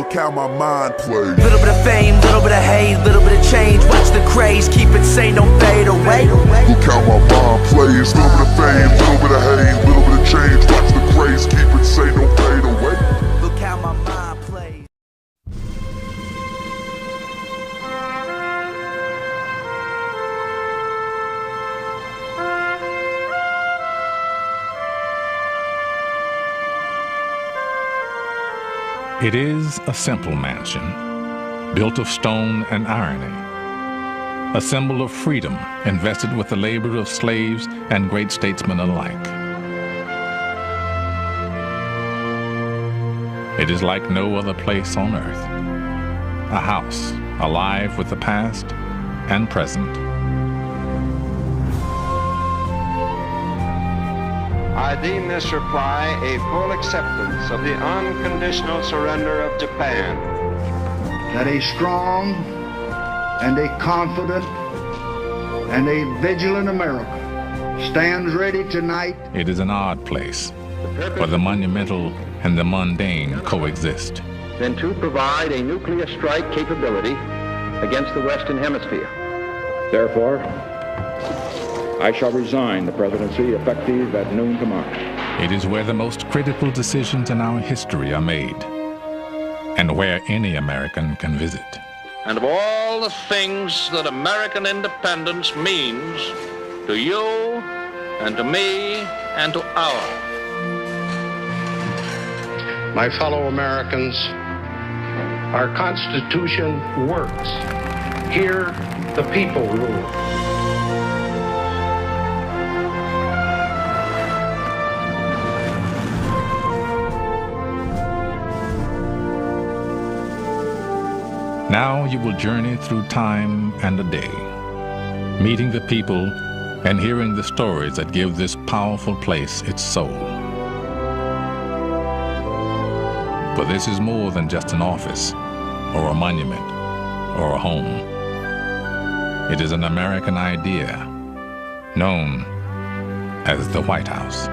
Look how my mind plays. Little bit of fame, little bit of hate, little bit of change. Watch the craze, keep it sane, don't fade away. Look how my mind plays. Little bit of fame, little bit of hate, little bit of change. Watch the craze, keep it sane, don't fade away. Look how my mind plays. It is a simple mansion, built of stone and irony, a symbol of freedom invested with the labor of slaves and great statesmen alike. It is like no other place on earth, a house alive with the past and present. I deem this reply a full acceptance of the unconditional surrender of Japan. That a strong and a confident and a vigilant America stands ready tonight. It is an odd place where the monumental and the mundane coexist. Then to provide a nuclear strike capability against the Western Hemisphere. Therefore, I shall resign the presidency effective at noon tomorrow. It is where the most critical decisions in our history are made, and where any American can visit. And of all the things that American independence means to you and to me and to our. My fellow Americans, our Constitution works. Here, the people rule. Now you will journey through time and a day, meeting the people and hearing the stories that give this powerful place its soul. For this is more than just an office, or a monument, or a home. It is an American idea, known as the White House.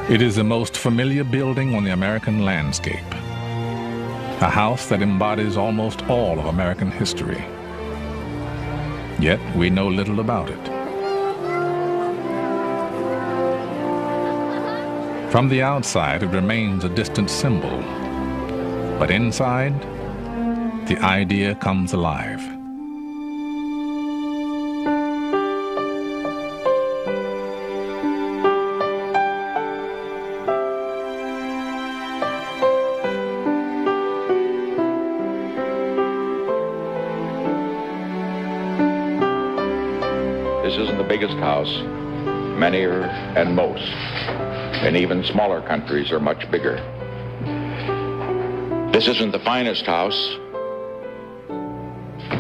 It is the most familiar building on the American landscape, a house that embodies almost all of American history. Yet we know little about it. From the outside, it remains a distant symbol, but inside, the idea comes alive. This isn't the biggest house. Many are, and most, and even smaller countries are much bigger. This isn't the finest house,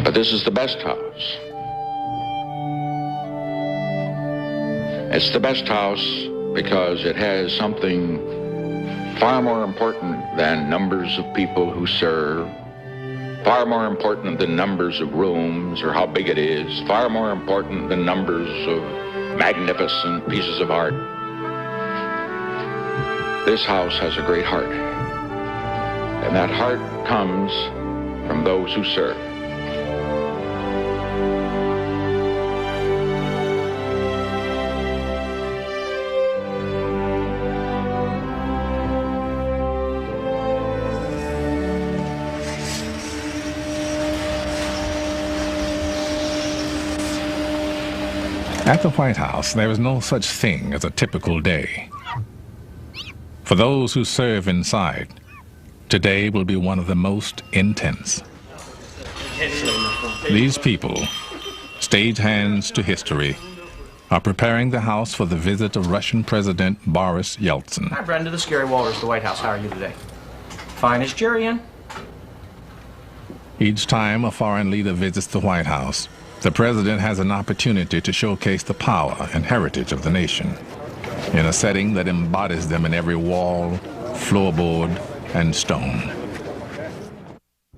but this is the best house. It's the best house because it has something far more important than numbers of people who serve, far more important than numbers of rooms or how big it is, far more important than numbers of magnificent pieces of art. This house has a great heart, and that heart comes from those who serve. At the White House, there is no such thing as a typical day. For those who serve inside, today will be one of the most intense. These people, stagehands to history, are preparing the House for the visit of Russian President Boris Yeltsin. Hi, Brenda. This is Gary Walters, the White House. How are you today? Fine. Is Jerry in? Each time a foreign leader visits the White House, the president has an opportunity to showcase the power and heritage of the nation in a setting that embodies them in every wall, floorboard, and stone.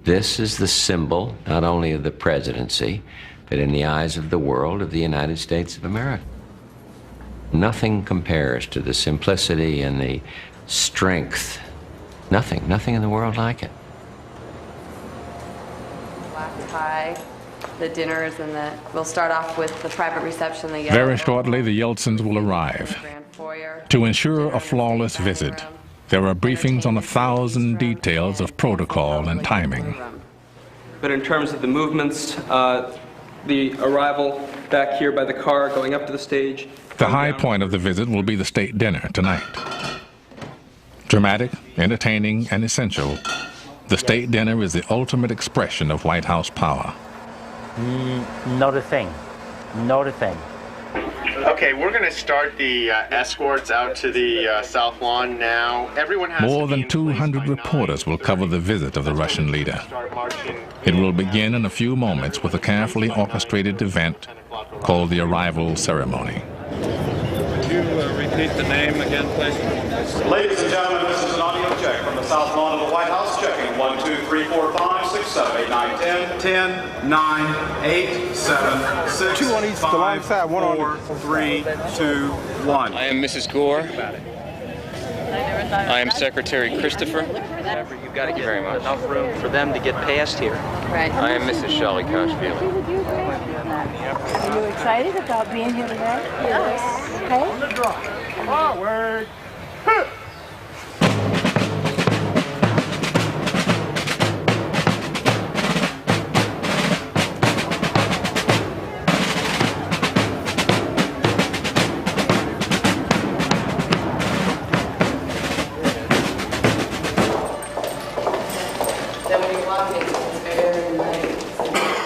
This is the symbol not only of the presidency, but in the eyes of the world, of the United States of America. Nothing compares to the simplicity and the strength. Nothing in the world like it. Black tie, the dinners, and we'll start off with the private reception. Very shortly, the Yeltsins will arrive. To ensure a flawless visit, there are briefings on 1,000 details of protocol and timing. But in terms of the movements, the arrival back here by the car, going up to the stage. The high point of the visit will be the state dinner tonight. Dramatic, entertaining, and essential, the state dinner is the ultimate expression of White House power. Not a thing. Not a thing. Okay, we're going to start the escorts out to the South Lawn now. Everyone has More than 200 reporters will cover the visit of the Russian leader. It will begin in a few moments with a carefully orchestrated event called the arrival ceremony. Would you repeat the name again, please? Ladies and gentlemen, this is an audio check from the South Lawn of the White House. Checking 1, 2, 3, 4, 5, 6, 7, 8, 9, 10. 10, 9, 8, 7, 6, 2 on each, 5, the long side, 1 on 4, 3, 2, 1. I am Mrs. Gore. I am Secretary Christopher. You've got to give enough room for them to get past here. Right. I am Mrs. Shelley Koshfield. Are you excited about being here today? Yes. Okay. On the draw. Forward.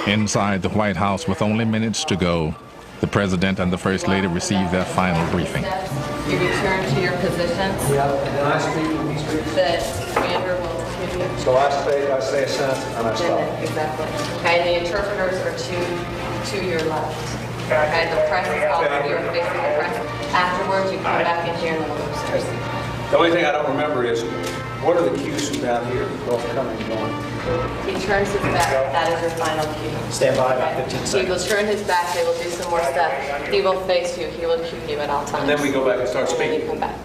Inside the White House, with only minutes to go, the President and the First Lady receive their final briefing. You return to your positions. The commander will give you. So I say a sentence and I stop. Exactly. Okay, and the interpreters are to your left. Okay, the press is all you're facing the press. Afterwards, you come back in here and then we'll upstairs. The only thing I don't remember is, what are the cues from down here, both coming and going? He turns his back, that is your final cue. Stand by about 15 seconds. He will turn his back, they will do some more stuff. He will face you, he will cue you at all times. And then we go back and start speaking. And then you come back.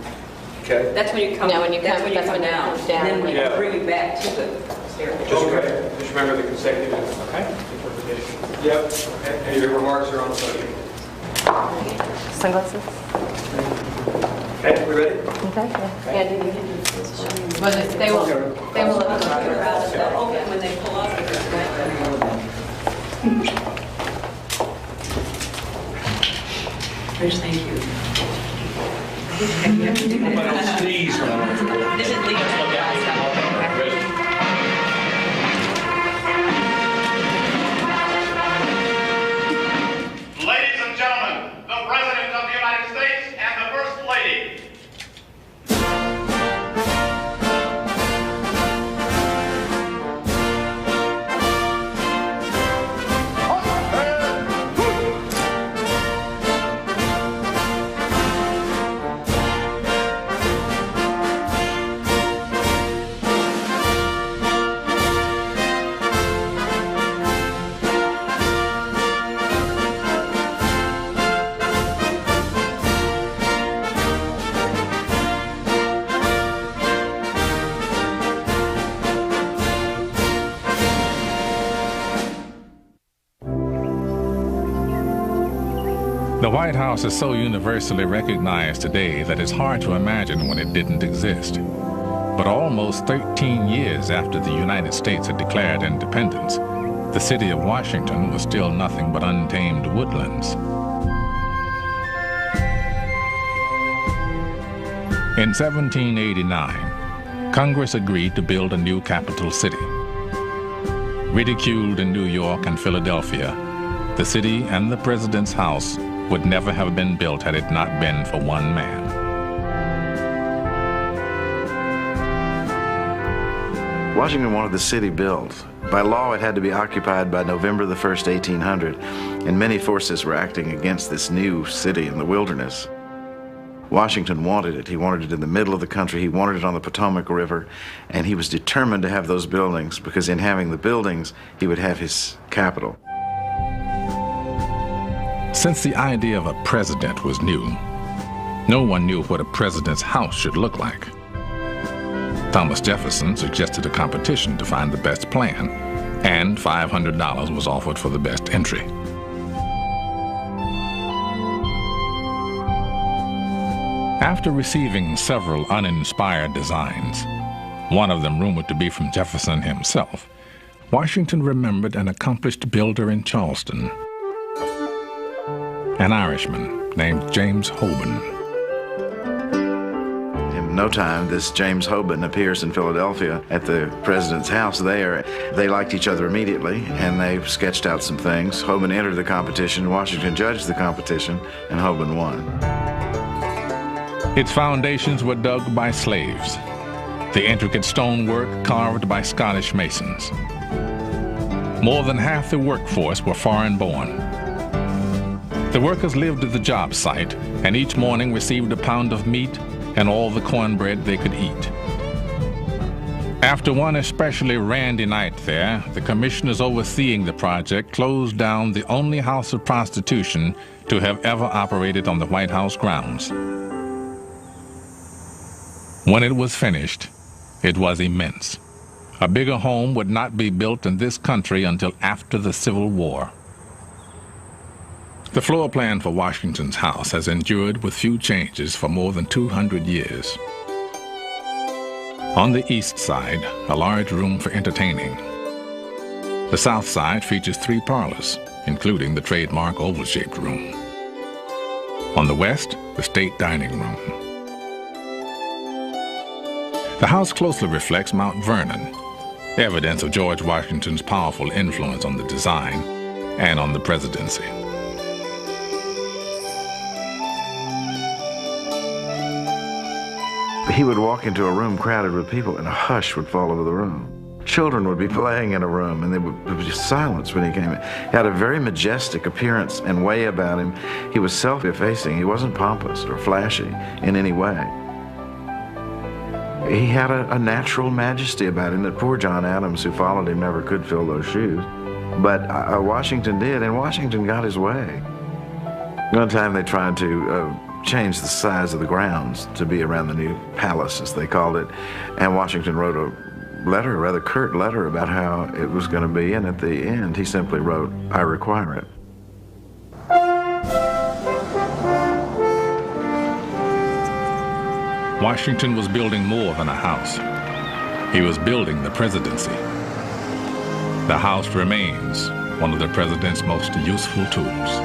Okay. That's when you come. No, when you come, that's when you come down. And then we bring you back to the stairs. Just remember the consecutive. Okay. Interpretation. Yep. Okay. Any of your remarks are on the subject. Sunglasses. Okay, we ready? Okay. Yeah, do you need to Well, they will let us know. Okay, when they pull up, Rich, thank you. You have to do that. Sneeze. This is legal. Ladies and gentlemen, the President of the United States and the First Lady. The White House is so universally recognized today that it's hard to imagine when it didn't exist. But almost 13 years after the United States had declared independence, the city of Washington was still nothing but untamed woodlands. In 1789, Congress agreed to build a new capital city. Ridiculed in New York and Philadelphia, the city and the president's house would never have been built had it not been for one man. Washington wanted the city built. By law, it had to be occupied by November the 1st, 1800, and many forces were acting against this new city in the wilderness. Washington wanted it. He wanted it in the middle of the country. He wanted it on the Potomac River, and he was determined to have those buildings because in having the buildings, he would have his capital. Since the idea of a president was new, no one knew what a president's house should look like. Thomas Jefferson suggested a competition to find the best plan, and $500 was offered for the best entry. After receiving several uninspired designs, one of them rumored to be from Jefferson himself, Washington remembered an accomplished builder in Charleston, an Irishman named James Hoban. In no time, this James Hoban appears in Philadelphia at the president's house there. They liked each other immediately, and they sketched out some things. Hoban entered the competition, Washington judged the competition, and Hoban won. Its foundations were dug by slaves, the intricate stonework carved by Scottish masons. More than half the workforce were foreign-born. The workers lived at the job site and each morning received a pound of meat and all the cornbread they could eat. After one especially randy night there, the commissioners overseeing the project closed down the only house of prostitution to have ever operated on the White House grounds. When it was finished, it was immense. A bigger home would not be built in this country until after the Civil War. The floor plan for Washington's house has endured with few changes for more than 200 years. On the east side, a large room for entertaining. The south side features 3 parlors, including the trademark oval-shaped room. On the west, the state dining room. The house closely reflects Mount Vernon, evidence of George Washington's powerful influence on the design and on the presidency. He would walk into a room crowded with people and a hush would fall over the room. Children would be playing in a room and there would be silence when he came in. He had a very majestic appearance and way about him. He was self-effacing. He wasn't pompous or flashy in any way. He had a natural majesty about him that poor John Adams, who followed him, never could fill those shoes. But Washington did, and Washington got his way. One time they tried to change the size of the grounds to be around the new palace, as they called it, and Washington wrote a letter, a rather curt letter, about how it was going to be, and at the end he simply wrote, "I require it." Washington was building more than a house. He was building the presidency. The house remains one of the president's most useful tools.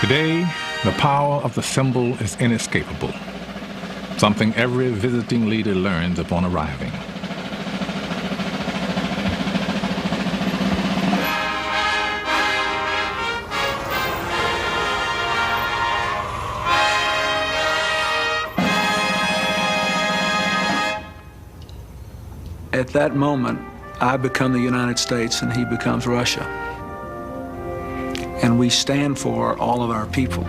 Today, the power of the symbol is inescapable, something every visiting leader learns upon arriving. At that moment, I become the United States and he becomes Russia. And we stand for all of our people.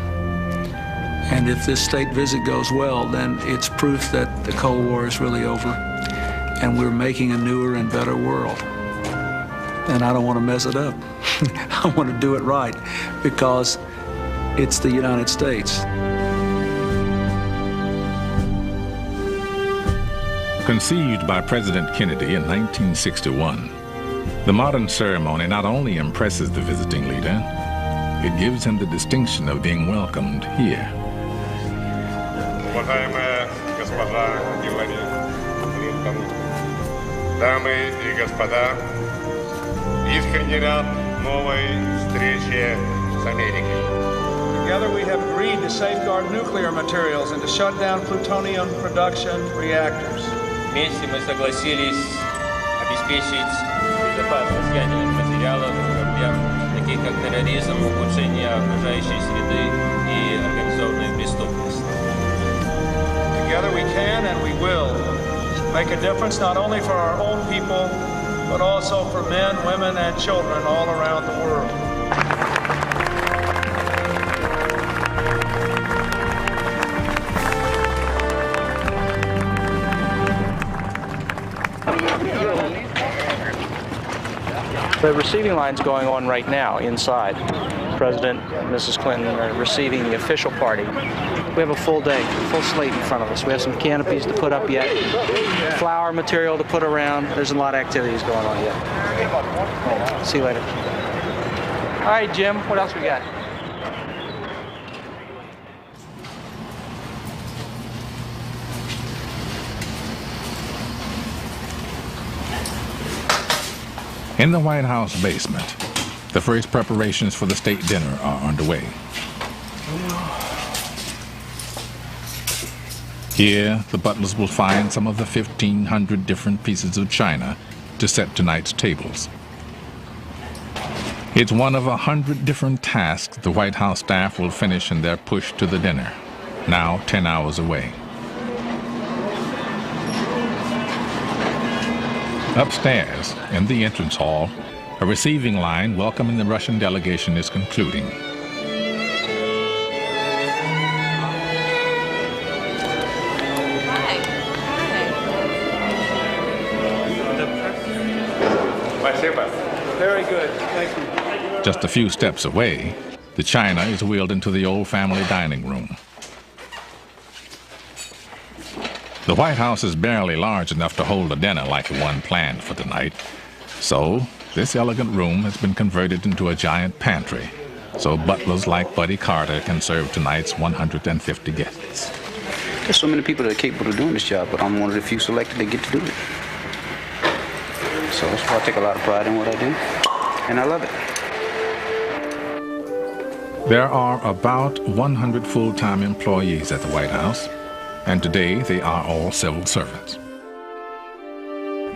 And if this state visit goes well, then it's proof that the Cold War is really over and we're making a newer and better world. And I don't want to mess it up. I want to do it right because it's the United States. Conceived by President Kennedy in 1961, the modern ceremony not only impresses the visiting leader, it gives him the distinction of being welcomed here. Уважаемая госпожа Хиллари Клинтон, дамы и господа, искренне рад новой встрече с Америкой. Together we have agreed to safeguard nuclear materials and to shut down plutonium production reactors. Вместе мы согласились обеспечить безопасность ядерных материалов в кораблях, таких как терроризм, ухудшение окружающей среды и организованную преступность. Together we can and we will make a difference not only for our own people, but also for men, women, and children all around the world. The receiving line's going on right now inside. President and Mrs. Clinton are receiving the official party. We have a full day, full slate in front of us. We have some canopies to put up yet, flower material to put around. There's a lot of activities going on yet. See you later. All right, Jim, what else we got? In the White House basement, the first preparations for the state dinner are underway. Here, the butlers will find some of the 1,500 different pieces of china to set tonight's tables. It's one of 100 different tasks the White House staff will finish in their push to the dinner, now 10 hours away. Upstairs, in the entrance hall, a receiving line welcoming the Russian delegation is concluding. Very good. Thank you. Just a few steps away, the china is wheeled into the old family dining room. The White House is barely large enough to hold a dinner like the one planned for tonight. So, this elegant room has been converted into a giant pantry, so butlers like Buddy Carter can serve tonight's 150 guests. There's so many people that are capable of doing this job, but I'm one of the few selected that get to do it. So that's why I take a lot of pride in what I do, and I love it. There are about 100 full-time employees at the White House, and today they are all civil servants.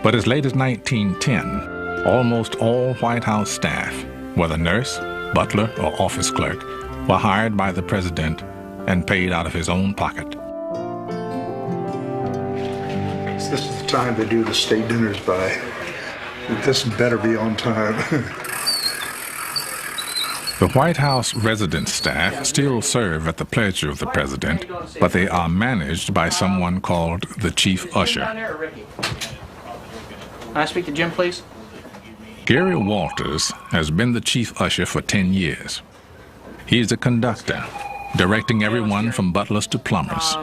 But as late as 1910, almost all White House staff, whether nurse, butler, or office clerk, were hired by the president and paid out of his own pocket. This is the time they do the state dinners by. This better be on time. The White House resident staff still serve at the pleasure of the president, but they are managed by someone called the chief usher. Can I speak to Jim, please? Gary Walters has been the chief usher for 10 years. He's a conductor, directing everyone from butlers to plumbers,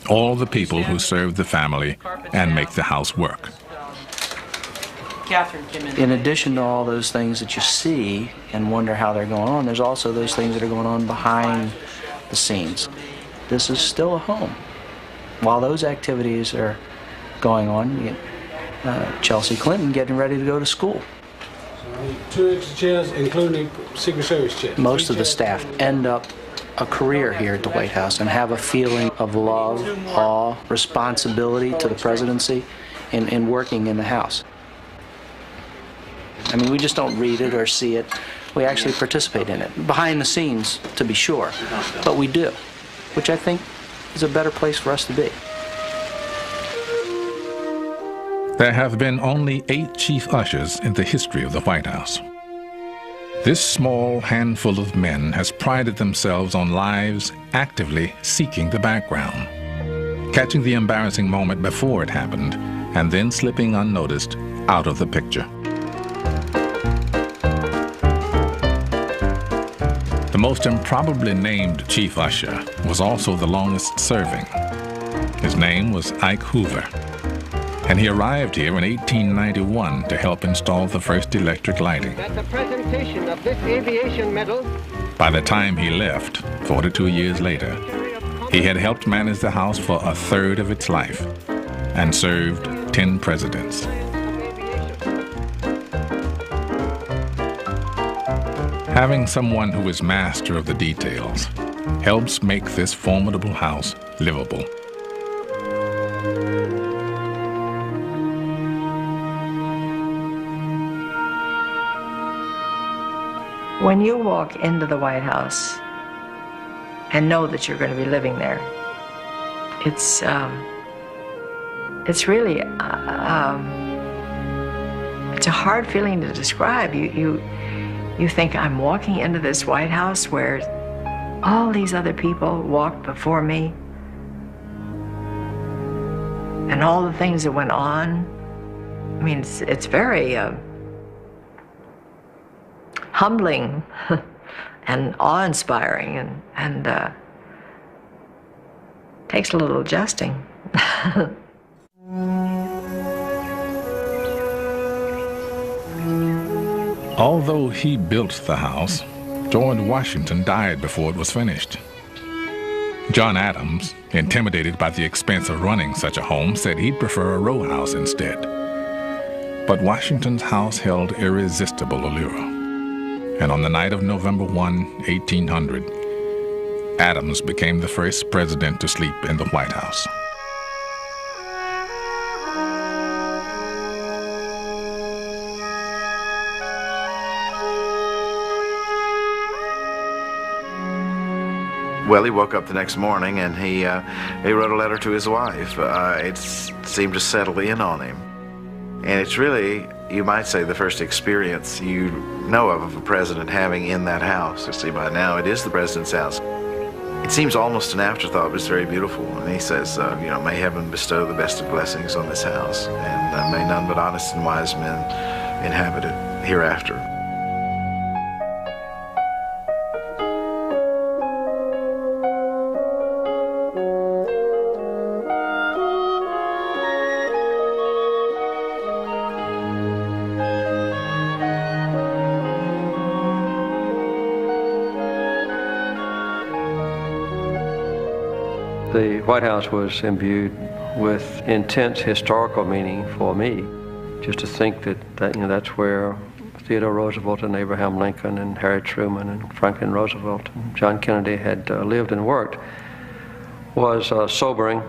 all the people who serve the family and make the house work. In addition to all those things that you see and wonder how they're going on, there's also those things that are going on behind the scenes. This is still a home. While those activities are going on, you get Chelsea Clinton getting ready to go to school. 2 extra chairs, including Secret Service chairs. Most of the staff end up a career here at the White House and have a feeling of love, awe, responsibility to the presidency in working in the House. I mean, we just don't read it or see it. We actually participate in it. Behind the scenes, to be sure. But we do, which I think is a better place for us to be. There have been only 8 chief ushers in the history of the White House. This small handful of men has prided themselves on lives actively seeking the background, catching the embarrassing moment before it happened, and then slipping unnoticed out of the picture. The most improbably named chief usher was also the longest serving. His name was Ike Hoover, and he arrived here in 1891 to help install the first electric lighting. At the presentation of this aviation medal. By the time he left, 42 years later, he had helped manage the House for a third of its life and served 10 presidents. Having someone who is master of the details helps make this formidable house livable. When you walk into the White House and know that you're going to be living there, it's really it's a hard feeling to describe. You think, I'm walking into this White House where all these other people walked before me, and all the things that went on. I mean, it's very humbling and awe-inspiring, and takes a little adjusting. Although he built the house, George Washington died before it was finished. John Adams, intimidated by the expense of running such a home, said he'd prefer a row house instead. But Washington's house held irresistible allure. And on the night of November 1, 1800, Adams became the first president to sleep in the White House. Well, he woke up the next morning and he wrote a letter to his wife. It seemed to settle in on him. And it's really, you might say, the first experience you know of a president having in that house. You see, by now it is the president's house. It seems almost an afterthought, but it's very beautiful. And he says, may heaven bestow the best of blessings on this house, and may none but honest and wise men inhabit it hereafter. The White House was imbued with intense historical meaning for me. Just to think that that's where Theodore Roosevelt and Abraham Lincoln and Harry Truman and Franklin Roosevelt and John Kennedy had lived and worked was sobering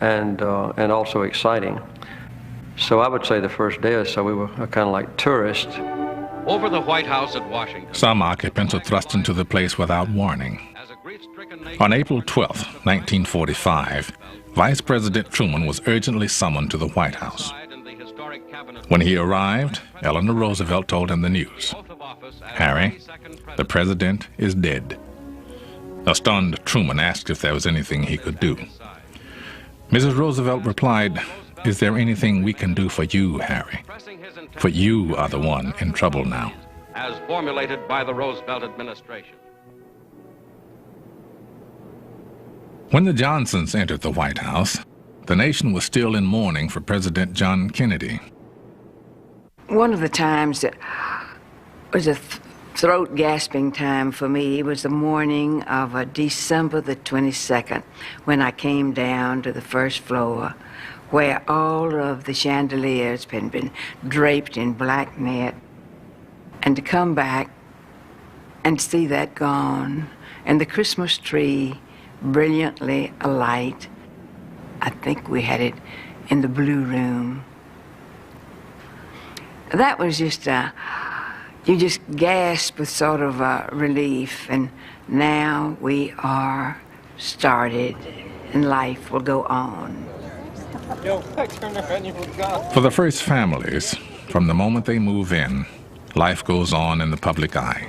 and also exciting. So I would say the first day or so we were kind of like tourists. Over the White House at Washington. Some occupants were thrust into the place without warning. On April 12, 1945, Vice President Truman was urgently summoned to the White House. When he arrived, Eleanor Roosevelt told him the news. "Harry, the president is dead." A stunned Truman asked if there was anything he could do. Mrs. Roosevelt replied, "Is there anything we can do for you, Harry? For you are the one in trouble now." As formulated by the Roosevelt administration. When the Johnsons entered the White House, the nation was still in mourning for President John Kennedy. One of the times that was a throat-gasping time for me was the morning of December the 22nd, when I came down to the first floor, where all of the chandeliers had been draped in black net, and to come back and see that gone, and the Christmas tree brilliantly alight. I think we had it in the blue room. That was just, you just gasp with sort of relief, and now we are started, and life will go on. For the first families, from the moment they move in, life goes on in the public eye.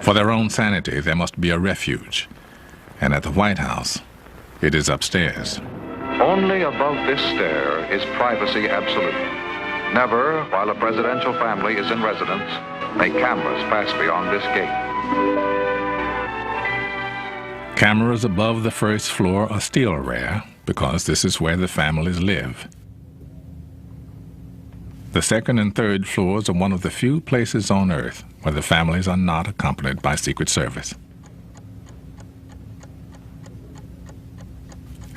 For their own sanity, there must be a refuge. And at the White House, it is upstairs. Only above this stair is privacy absolute. Never, while a presidential family is in residence, may cameras pass beyond this gate. Cameras above the first floor are still rare because this is where the families live. The second and third floors are one of the few places on Earth where the families are not accompanied by Secret Service.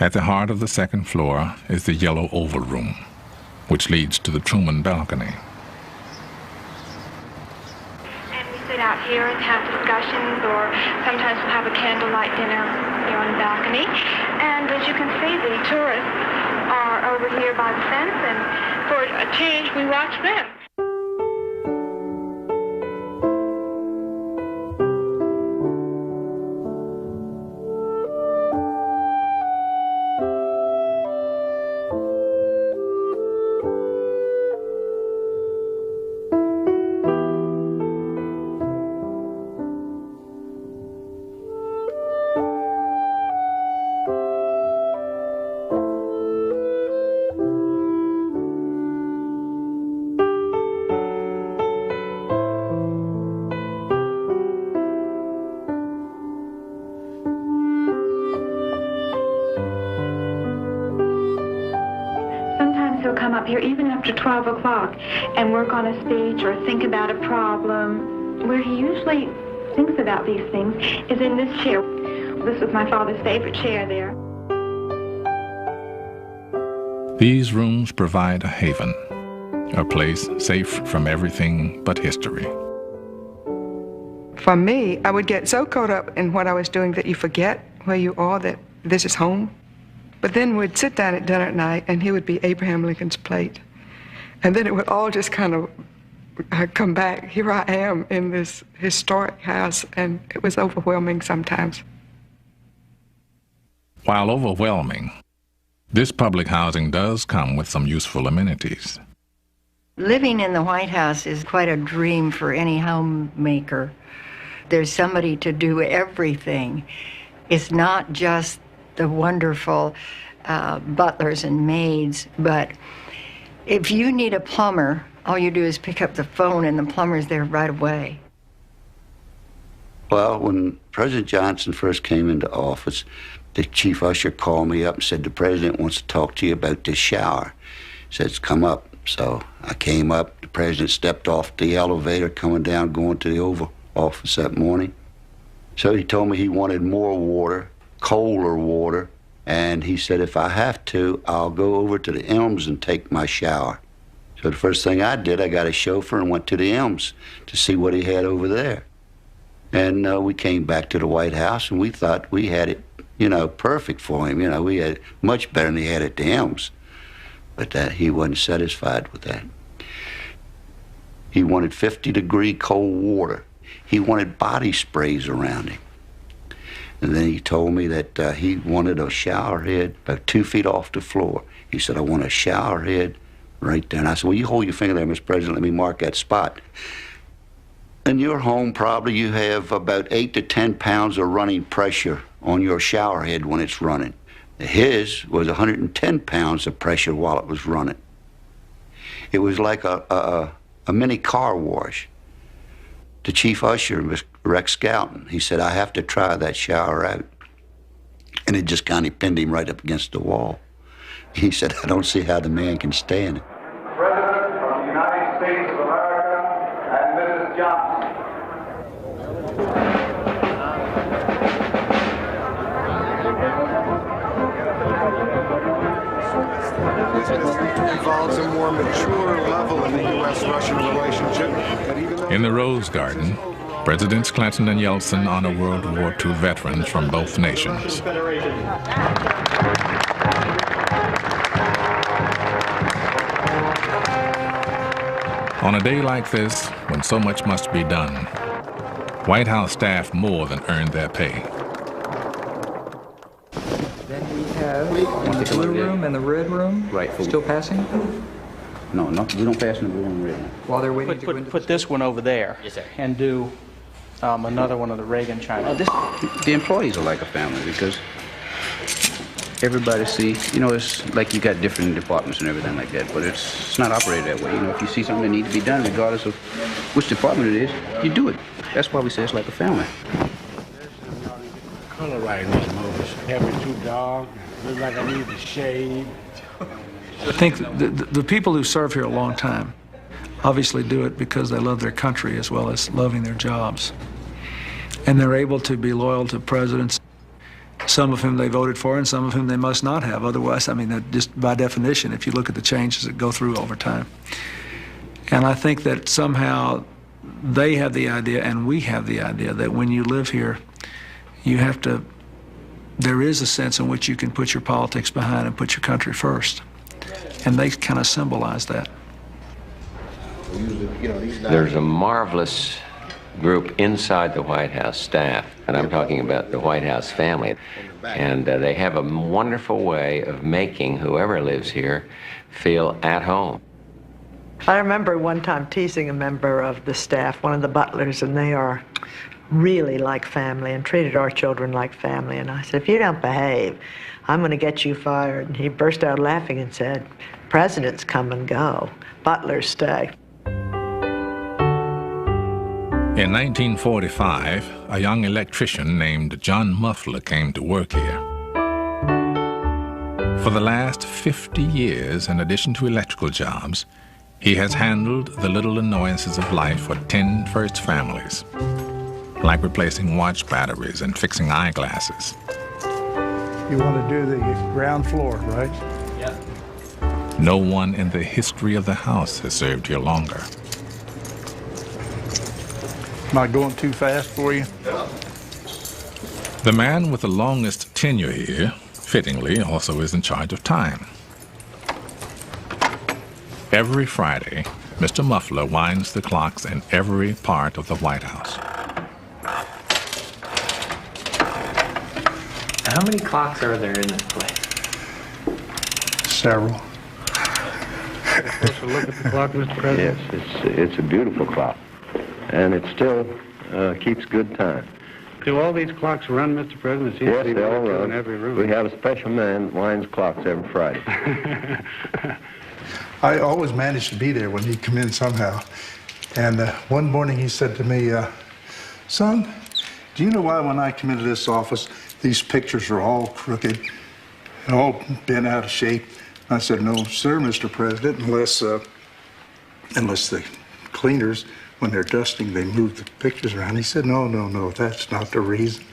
At the heart of the second floor is the yellow oval room, which leads to the Truman balcony. And we sit out here and have discussions, or sometimes we'll have a candlelight dinner here on the balcony. And as you can see, the tourists are over here by the fence, and for a change, we watch them. He'll come up here even after 12 o'clock and work on a speech or think about a problem. Where he usually thinks about these things is in this chair. This was my father's favorite chair there. These rooms provide a haven, a place safe from everything but history. For me, I would get so caught up in what I was doing that you forget where you are, that this is home. But then we'd sit down at dinner at night, and here would be Abraham Lincoln's plate. And then it would all just kind of come back. Here I am in this historic house, and it was overwhelming sometimes. While overwhelming, this public housing does come with some useful amenities. Living in the White House is quite a dream for any homemaker. There's somebody to do everything. It's not just the wonderful butlers and maids, but if you need a plumber, all you do is pick up the phone and the plumber's there right away. Well, when President Johnson first came into office, the chief usher called me up and said, the president wants to talk to you about this shower. He said, come up. So I came up, the president stepped off the elevator coming down, going to the Oval Office that morning. So he told me he wanted more water, colder water, and he said, if I have to, I'll go over to the Elms and take my shower. So the first thing I did, I got a chauffeur and went to the Elms to see what he had over there. And we came back to the White House, and we thought we had it, perfect for him. We had it much better than he had at the Elms. But he wasn't satisfied with that. He wanted 50-degree cold water. He wanted body sprays around him. And then he told me that he wanted a shower head about 2 feet off the floor. He said, I want a shower head right there. And I said, well, you hold your finger there, Mr. President, let me mark that spot. In your home, probably you have about 8 to 10 pounds of running pressure on your shower head when it's running. His was 110 pounds of pressure while it was running. It was like a mini car wash. The chief usher, Mr. Rex Skelton, he said, I have to try that shower out. And it just kind of pinned him right up against the wall. He said, I don't see how the man can stand it. President of the United States of America and Mrs. Johnson. Involves a more mature level in the U.S.-Russian relationship. In the Rose Garden, Presidents Clinton and Yeltsin honor World War II veterans from both nations. On a day like this, when so much must be done, White House staff more than earned their pay. Then we have the blue room and the red room. Right. Still passing? No, we don't pass in the blue and red. While they're waiting to go into put this one over there. Yes, sir. And do another one of the Reagan China. Oh, The employees are like a family because everybody sees, you know, it's like you got different departments and everything like that, but it's not operated that way. You know, if you see something that needs to be done, regardless of which department it is, you do it. That's why we say it's like a family. Color right in these movies. Having too dark, look like I need to shave. I think the people who serve here a long time obviously do it because they love their country as well as loving their jobs. And they're able to be loyal to presidents, some of whom they voted for and some of whom they must not have. Otherwise, I mean, just by definition, if you look at the changes that go through over time. And I think that somehow they have the idea, and we have the idea, that when you live here, you have to, there is a sense in which you can put your politics behind and put your country first. And they kind of symbolize that. There's a marvelous group inside the White House staff, and I'm talking about the White House family. And they have a wonderful way of making whoever lives here feel at home. I remember one time teasing a member of the staff, one of the butlers, and they are really like family and treated our children like family. And I said, if you don't behave, I'm going to get you fired. And he burst out laughing and said, presidents come and go, butlers stay. In 1945, a young electrician named John Muffler came to work here. For the last 50 years, in addition to electrical jobs, he has handled the little annoyances of life for 10 first families, like replacing watch batteries and fixing eyeglasses. You want to do the ground floor, right? Yeah. No one in the history of the house has served here longer. Am I going too fast for you? The man with the longest tenure here, fittingly, also is in charge of time. Every Friday, Mr. Muffler winds the clocks in every part of the White House. How many clocks are there in this place? Several. Supposed to look at the clock, Mr. President? Yes, it's a beautiful clock, and it still keeps good time. Do all these clocks run, Mr. President? It seems Yes, to be they all one or two run. in every room. We have a special man that winds clocks every Friday. I always managed to be there when he'd come in somehow. And one morning he said to me, son, do you know why when I come into this office, these pictures are all crooked and all bent out of shape? I said, no, sir, Mr. President, unless the cleaners, when they're dusting, they move the pictures around. He said, no, that's not the reason.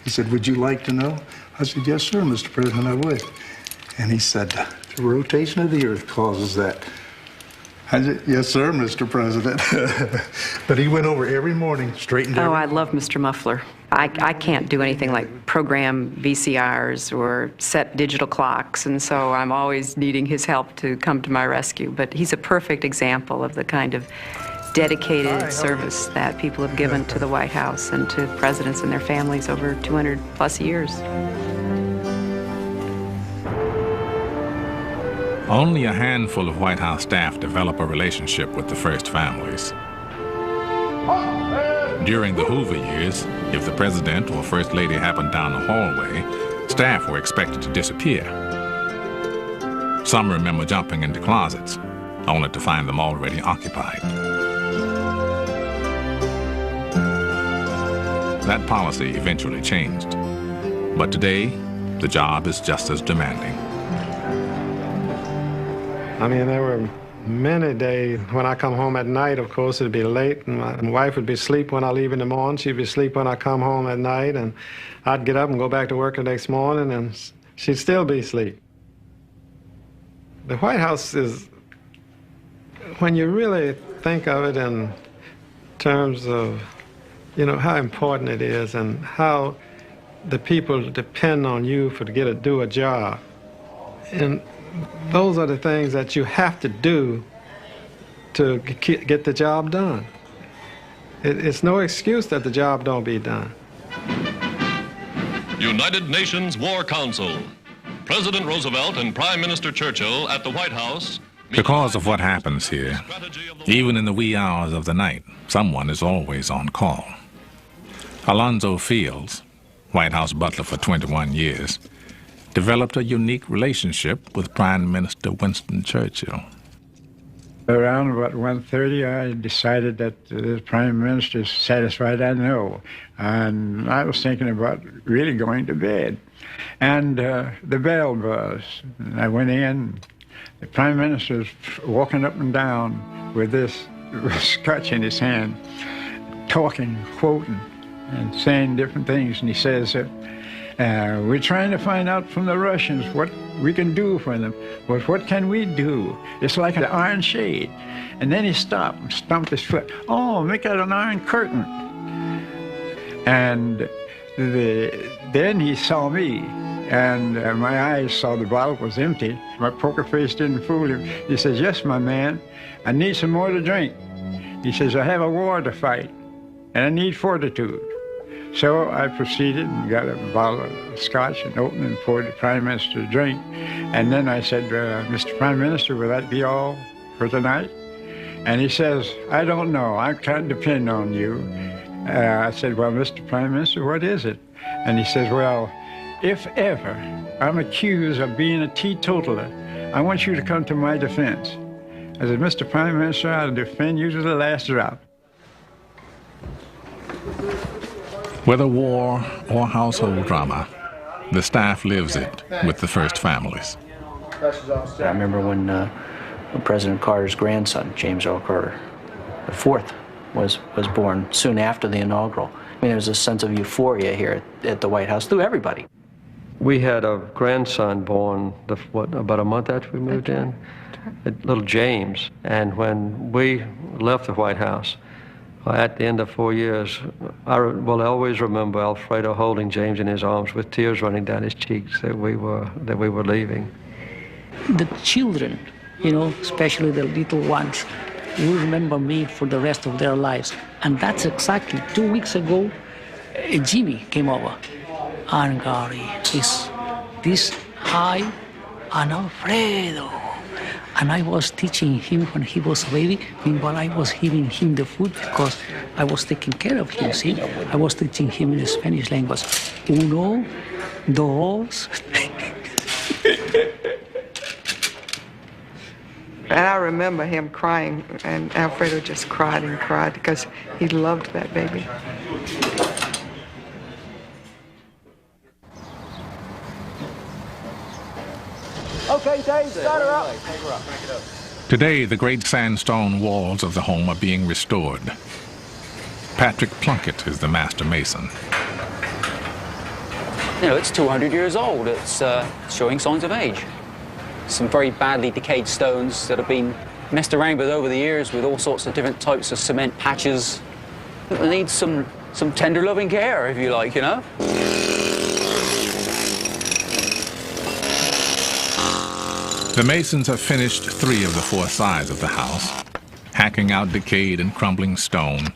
He said, would you like to know? I said, yes, sir, Mr. President, I would. And he said, the rotation of the earth causes that. I said, yes, sir, Mr. President. But he went over every morning, straightened out. Oh, I love Mr. Muffler. I can't do anything like program VCRs or set digital clocks, and so I'm always needing his help to come to my rescue. But he's a perfect example of the kind of dedicated service that people have given to the White House and to presidents and their families over 200 plus years. Only a handful of White House staff develop a relationship with the first families. During the Hoover years, if the president or first lady happened down the hallway, staff were expected to disappear. Some remember jumping into closets, only to find them already occupied. That policy eventually changed, but today, the job is just as demanding. I mean, there were many days when I come home at night, of course, it'd be late, and my wife would be asleep when I leave in the morning. She'd be asleep when I come home at night, and I'd get up and go back to work the next morning, and she'd still be asleep. The White House is, when you really think of it in terms of, you know, how important it is and how the people depend on you to do a job. And those are the things that you have to do to get the job done. It's no excuse that the job don't be done. United Nations War Council. President Roosevelt and Prime Minister Churchill at the White House. Because of what happens here, even in the wee hours of the night, someone is always on call. Alonzo Fields, White House butler for 21 years, developed a unique relationship with Prime Minister Winston Churchill. Around about 1:30, I decided that the Prime Minister is satisfied, I know. And I was thinking about really going to bed. And the bell buzzed. And I went in. The Prime Minister was walking up and down with this scotch in his hand, talking, quoting, and saying different things. And he says, We're trying to find out from the Russians what we can do for them. But what can we do? It's like an iron shade. And then he stopped and stomped his foot. Oh, make that an iron curtain. And then he saw me, and my eyes saw the bottle was empty. My poker face didn't fool him. He says, yes, my man, I need some more to drink. He says, I have a war to fight, and I need fortitude. So I proceeded and got a bottle of scotch and opened and poured the Prime Minister a drink. And then I said, Mr. Prime Minister, will that be all for tonight? And he says, I don't know. I can't depend on you. I said, well, Mr. Prime Minister, what is it? And he says, well, if ever I'm accused of being a teetotaler, I want you to come to my defense. I said, Mr. Prime Minister, I'll defend you to the last drop. Whether war or household drama, the staff lives it with the first families. I remember when President Carter's grandson, James Earl Carter, the fourth, was born soon after the inaugural. I mean, there was a sense of euphoria here at the White House through everybody. We had a grandson born, about a month after we moved in, little James. And when we left the White House, at the end of 4 years, I always remember Alfredo holding James in his arms with tears running down his cheeks that we were leaving. The children, you know, especially the little ones, will remember me for the rest of their lives. And that's exactly 2 weeks ago, Jimmy came over. And Gary is this high, and Alfredo. And I was teaching him when he was a baby. Meanwhile, I was giving him the food because I was taking care of him, see? I was teaching him in the Spanish language. Uno, dos. And I remember him crying, and Alfredo just cried and cried because he loved that baby. Okay, Dave, start her up. Take her up. Crank it up. Today, the great sandstone walls of the home are being restored. Patrick Plunkett is the master mason. You know, it's 200 years old. It's showing signs of age. Some very badly decayed stones that have been messed around with over the years with all sorts of different types of cement patches. They need some tender loving care, if you like, you know? The masons have finished 3 of the 4 sides of the house, hacking out decayed and crumbling stone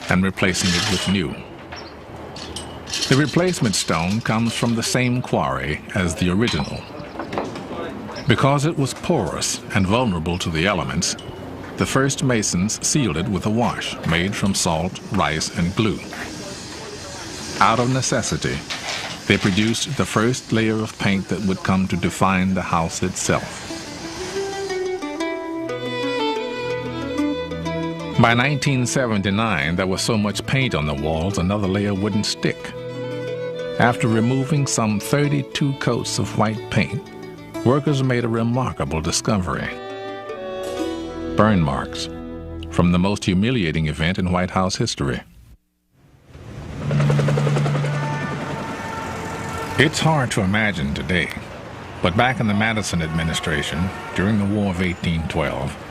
and replacing it with new. The replacement stone comes from the same quarry as the original. Because it was porous and vulnerable to the elements, the first masons sealed it with a wash made from salt, rice, and glue. Out of necessity, they produced the first layer of paint that would come to define the house itself. By 1979, there was so much paint on the walls another layer wouldn't stick. After removing some 32 coats of white paint, workers made a remarkable discovery. Burn marks from the most humiliating event in White House history. It's hard to imagine today, but back in the Madison administration, during the War of 1812,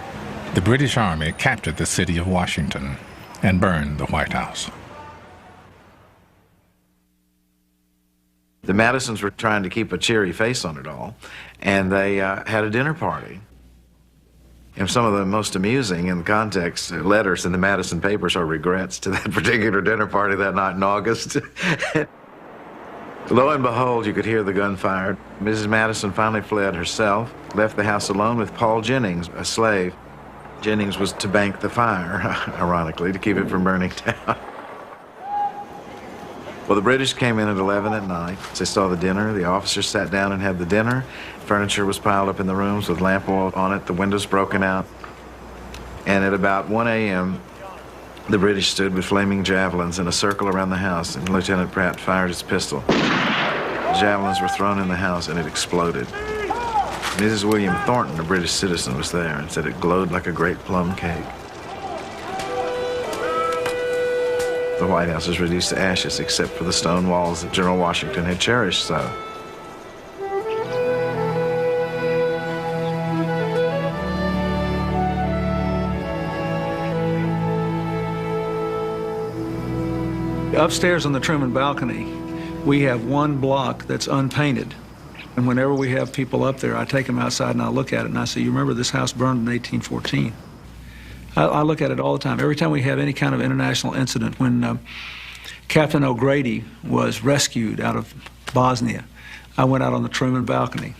the British Army captured the city of Washington and burned the White House. The Madisons were trying to keep a cheery face on it all, and they had a dinner party. And some of the most amusing in the context letters in the Madison papers are regrets to that particular dinner party that night in August. Lo and behold, you could hear the gunfire. Mrs. Madison finally fled herself, left the house alone with Paul Jennings, a slave. Jennings was to bank the fire, ironically, to keep it from burning down. Well, the British came in at 11 at night. They saw the dinner. The officers sat down and had the dinner. Furniture was piled up in the rooms with lamp oil on it, the windows broken out. And at about 1 a.m., the British stood with flaming javelins in a circle around the house, and Lieutenant Pratt fired his pistol. The javelins were thrown in the house, and it exploded. Mrs. William Thornton, a British citizen, was there and said it glowed like a great plum cake. The White House is reduced to ashes except for the stone walls that General Washington had cherished so. Upstairs on the Truman balcony, we have one block that's unpainted. And whenever we have people up there, I take them outside and I look at it and I say, you remember this house burned in 1814? I look at it all the time. Every time we have any kind of international incident, when Captain O'Grady was rescued out of Bosnia, I went out on the Truman balcony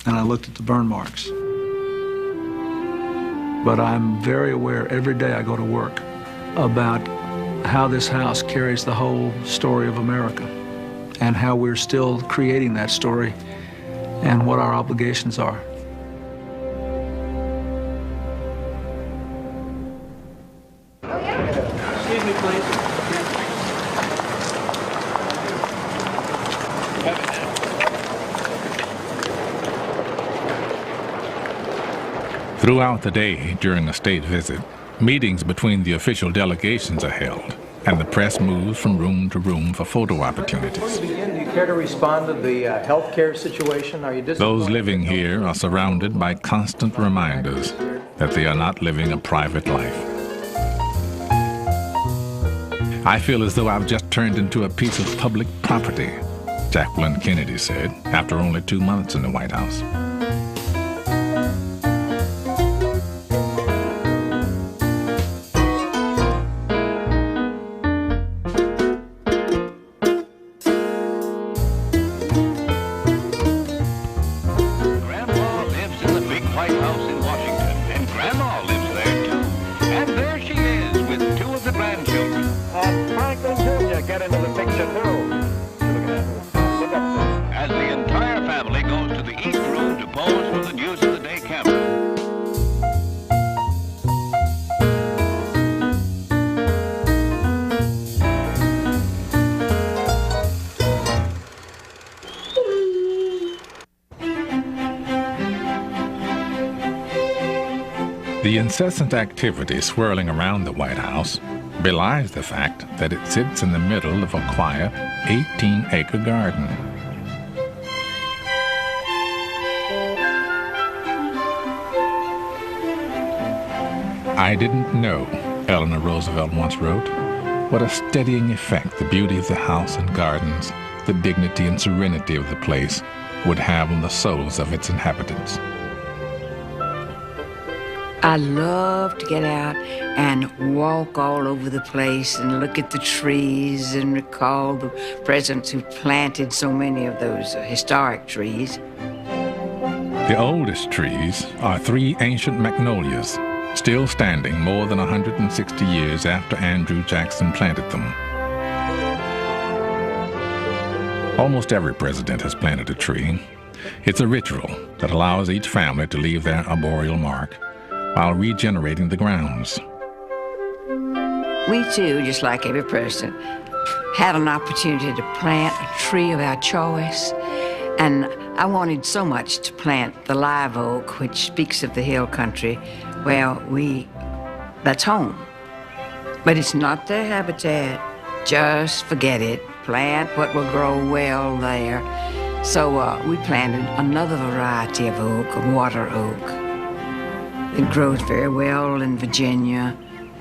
and I looked at the burn marks. But I'm very aware every day I go to work about how this house carries the whole story of America and how we're still creating that story and what our obligations are. Excuse me, please. Throughout the day during a state visit, meetings between the official delegations are held, and the press moves from room to room for photo opportunities. Before you begin, do you care to respond to the health care situation? Are you disappointed? Those living here are surrounded by constant reminders that they are not living a private life. I feel as though I've just turned into a piece of public property, Jacqueline Kennedy said after only 2 months in the White House. The incessant activity swirling around the White House belies the fact that it sits in the middle of a quiet 18-acre garden. I didn't know, Eleanor Roosevelt once wrote, what a steadying effect the beauty of the house and gardens, the dignity and serenity of the place would have on the souls of its inhabitants. I love to get out and walk all over the place and look at the trees and recall the presidents who planted so many of those historic trees. The oldest trees are 3 ancient magnolias, still standing more than 160 years after Andrew Jackson planted them. Almost every president has planted a tree. It's a ritual that allows each family to leave their arboreal mark while regenerating the grounds. We too, just like every person, had an opportunity to plant a tree of our choice. And I wanted so much to plant the live oak, which speaks of the hill country. Well, that's home. But it's not their habitat. Just forget it. Plant what will grow well there. So we planted another variety of oak, a water oak. It grows very well in Virginia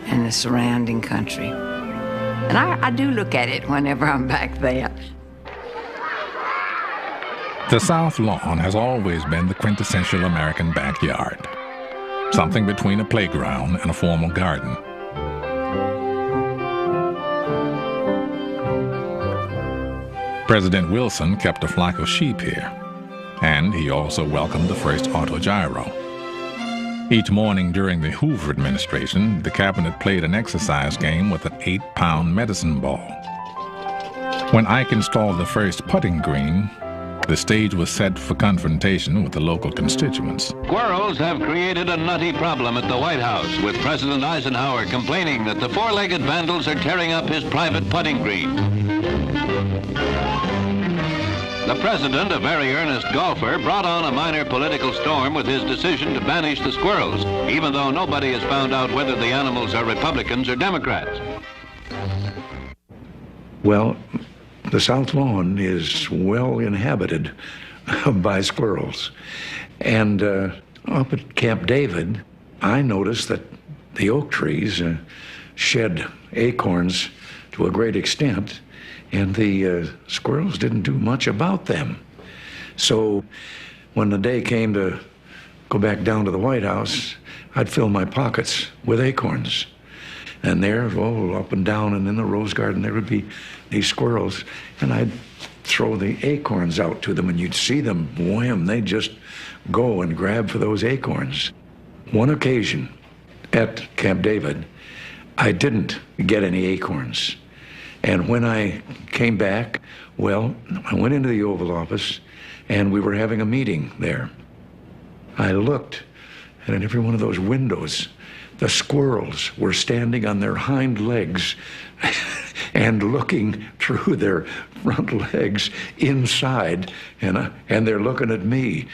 and the surrounding country. And I do look at it whenever I'm back there. The South Lawn has always been the quintessential American backyard, something between a playground and a formal garden. President Wilson kept a flock of sheep here, and he also welcomed the first autogyro. Each morning during the Hoover administration, the cabinet played an exercise game with an 8-pound medicine ball. When Ike installed the first putting green, the stage was set for confrontation with the local constituents. Squirrels have created a nutty problem at the White House, with President Eisenhower complaining that the 4-legged vandals are tearing up his private putting green. The president, a very earnest golfer, brought on a minor political storm with his decision to banish the squirrels, even though nobody has found out whether the animals are Republicans or Democrats. Well, the South Lawn is well inhabited by squirrels. And up at Camp David, I noticed that the oak trees shed acorns to a great extent, and the squirrels didn't do much about them. So when the day came to go back down to the White House, I'd fill my pockets with acorns. And there, up and down and in the rose garden, there would be these squirrels, and I'd throw the acorns out to them, and you'd see them, wham, they'd just go and grab for those acorns. One occasion at Camp David, I didn't get any acorns. And when I came back, well, I went into the Oval Office, and we were having a meeting there. I looked, and in every one of those windows, the squirrels were standing on their hind legs and looking through their front legs inside, and they're looking at me.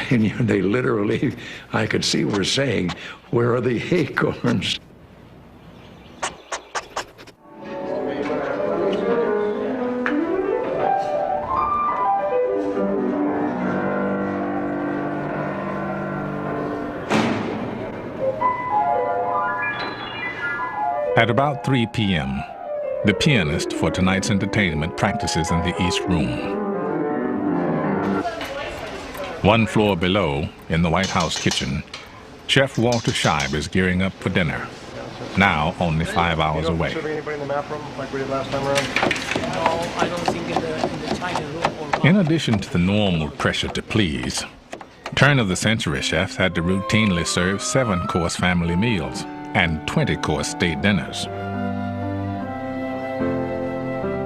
And they literally, I could see, were saying, "Where are the acorns?" At about 3 p.m., the pianist for tonight's entertainment practices in the East Room. One floor below, in the White House kitchen, Chef Walter Scheib is gearing up for dinner, now only 5 hours away. Anybody in the map room like we did last time around? No, I don't think in the China room. In addition to the normal pressure to please, turn-of-the-century chefs had to routinely serve 7-course family meals and 20-course state dinners.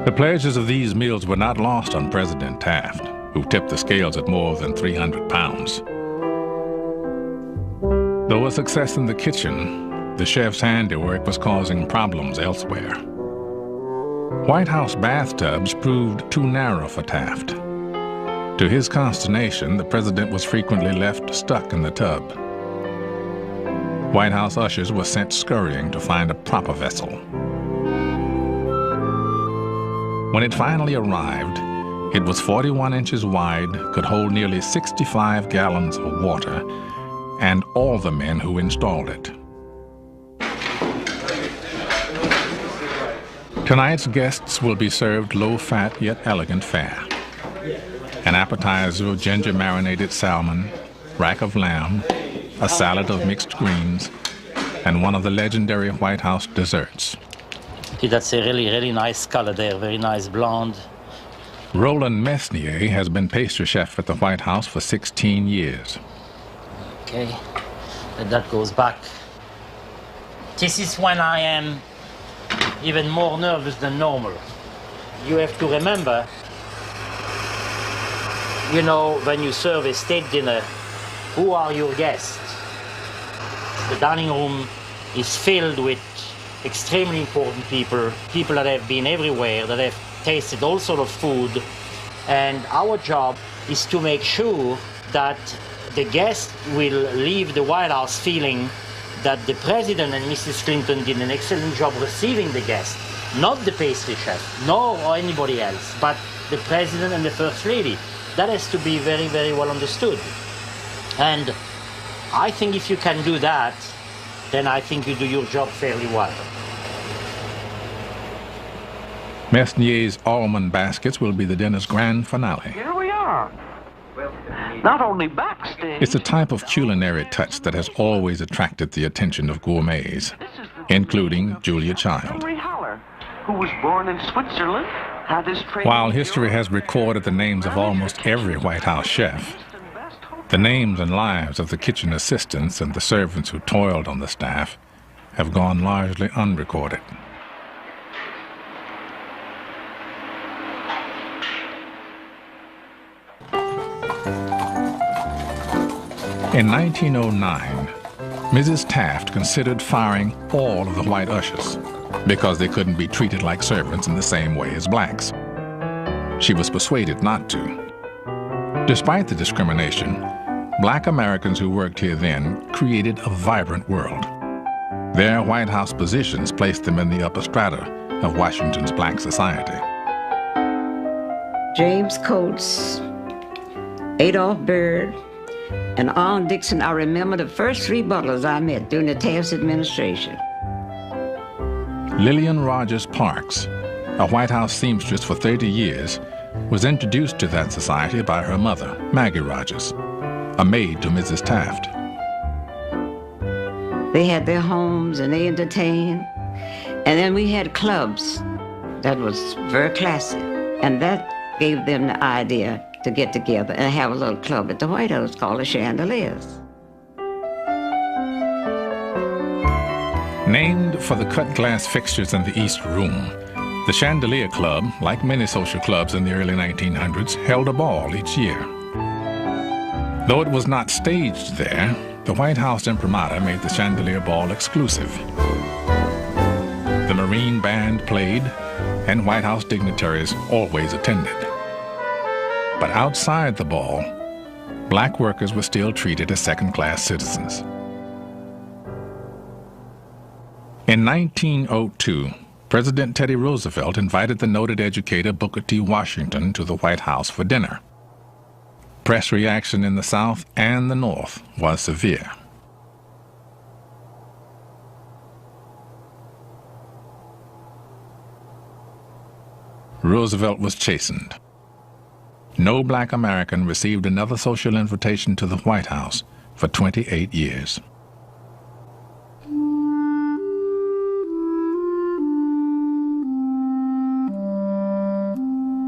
The pleasures of these meals were not lost on President Taft, who tipped the scales at more than 300 pounds. Though a success in the kitchen, the chef's handiwork was causing problems elsewhere. White House bathtubs proved too narrow for Taft. To his consternation, the president was frequently left stuck in the tub. White House ushers were sent scurrying to find a proper vessel. When it finally arrived, it was 41 inches wide, could hold nearly 65 gallons of water, and all the men who installed it. Tonight's guests will be served low-fat yet elegant fare. An appetizer of ginger-marinated salmon, rack of lamb, a salad of mixed greens, and one of the legendary White House desserts. That's a really nice color there, very nice blonde. Roland Messnier has been pastry chef at the White House for 16 years. Okay, and that goes back. This is when I am even more nervous than normal. You have to remember, you know, when you serve a state dinner, who are your guests? The dining room is filled with extremely important people, people that have been everywhere, that have tasted all sorts of food. And our job is to make sure that the guest will leave the White House feeling that the president and Mrs. Clinton did an excellent job receiving the guest. Not the pastry chef, nor anybody else, but the president and the first lady. That has to be very, very well understood. And I think if you can do that, then I think you do your job fairly well. Messnier's almond baskets will be the dinner's grand finale. Here we are. Not only backstage. It's a type of culinary touch that has always attracted the attention of gourmets, including Julia Child. Henry Haller, who was born in Switzerland, had his training. While history has recorded the names of almost every White House chef, the names and lives of the kitchen assistants and the servants who toiled on the staff have gone largely unrecorded. In 1909, Mrs. Taft considered firing all of the white ushers because they couldn't be treated like servants in the same way as blacks. She was persuaded not to. Despite the discrimination, black Americans who worked here then created a vibrant world. Their White House positions placed them in the upper strata, of Washington's black society. James Coates, Adolph Byrd, and Arlen Dixon. I remember the first 3 butlers I met during the Taft administration. Lillian Rogers Parks, a White House seamstress for 30 years, was introduced to that society by her mother, Maggie Rogers, a maid to Mrs. Taft. They had their homes and they entertained. And then we had clubs that was very classy. And that gave them the idea to get together and have a little club at the White House called the Chandeliers. Named for the cut glass fixtures in the East Room, the Chandelier Club, like many social clubs in the early 1900s, held a ball each year. Though it was not staged there, the White House imprimatur made the Chandelier Ball exclusive. The Marine Band played, and White House dignitaries always attended. But outside the ball, black workers were still treated as second-class citizens. In 1902, President Teddy Roosevelt invited the noted educator Booker T. Washington to the White House for dinner. Press reaction in the South and the North was severe. Roosevelt was chastened. No black American received another social invitation to the White House for 28 years.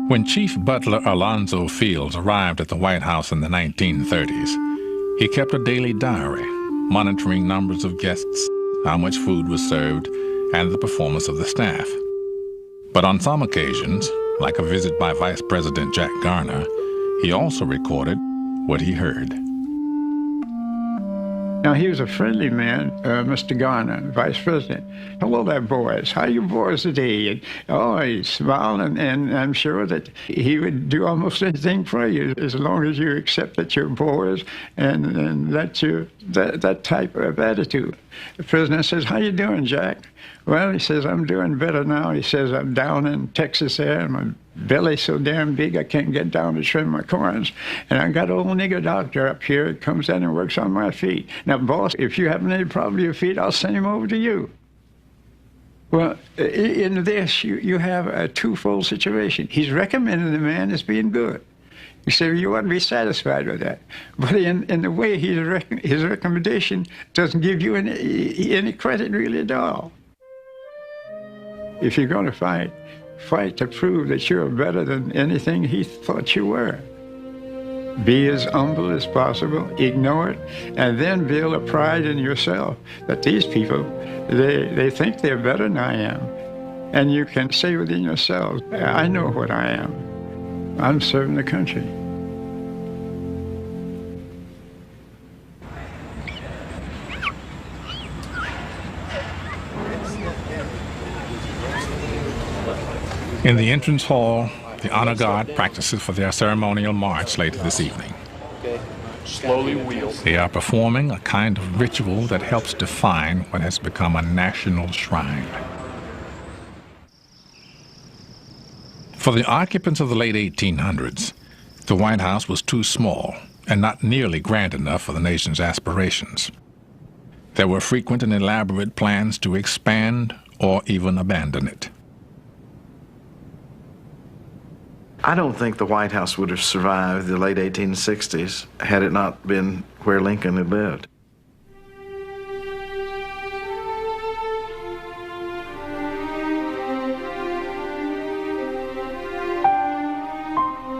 When Chief Butler Alonzo Fields arrived at the White House in the 1930s, he kept a daily diary, monitoring numbers of guests, how much food was served, and the performance of the staff. But on some occasions, like a visit by Vice President Jack Garner, he also recorded what he heard. Now, he was a friendly man, Mr. Garner, Vice President. Hello there, boys. How are you boys today? And, oh, he smiled, and I'm sure that he would do almost anything for you as long as you accept that you're boys and that type of attitude. The President says, how you doing, Jack? Well, he says, I'm doing better now. He says, I'm down in Texas there, and my belly's so damn big I can't get down to trim my corns. And I got an old nigger doctor up here that comes in and works on my feet. Now, boss, if you have any problem with your feet, I'll send him over to you. Well, in this, you have a twofold situation. He's recommending the man as being good. You say, well, you ought to be satisfied with that. But in the way his recommendation doesn't give you any credit really at all. If you're going to fight to prove that you're better than anything he thought you were. Be as humble as possible, ignore it, and then build a pride in yourself that these people, they think they're better than I am. And you can say within yourselves, I know what I am. I'm serving the country. In the entrance hall, the honor guard practices for their ceremonial march later this evening. Okay. Slowly wheel. They are performing a kind of ritual that helps define what has become a national shrine. For the occupants of the late 1800s, the White House was too small and not nearly grand enough for the nation's aspirations. There were frequent and elaborate plans to expand or even abandon it. I don't think the White House would have survived the late 1860s had it not been where Lincoln had lived.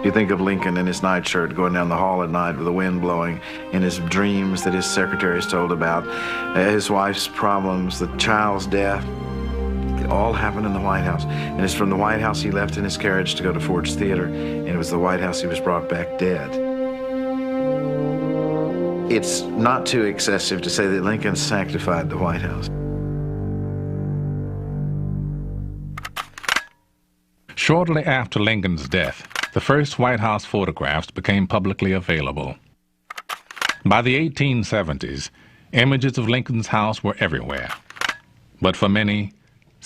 You think of Lincoln in his nightshirt going down the hall at night with the wind blowing, in his dreams that his secretaries told about, his wife's problems, the child's death. It all happened in the White House. And it's from the White House he left in his carriage to go to Ford's Theater, and it was the White House he was brought back dead. It's not too excessive to say that Lincoln sanctified the White House. Shortly after Lincoln's death, the first White House photographs became publicly available. By the 1870s, images of Lincoln's house were everywhere. But for many,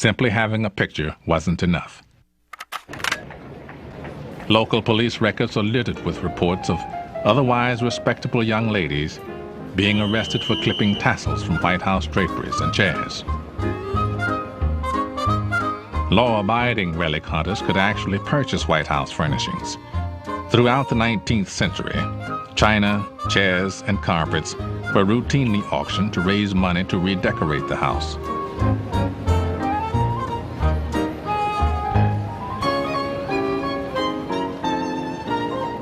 Simply having a picture wasn't enough. Local police records are littered with reports of otherwise respectable young ladies being arrested for clipping tassels from White House draperies and chairs. Law-abiding relic hunters could actually purchase White House furnishings. Throughout the 19th century, china, chairs, and carpets were routinely auctioned to raise money to redecorate the house.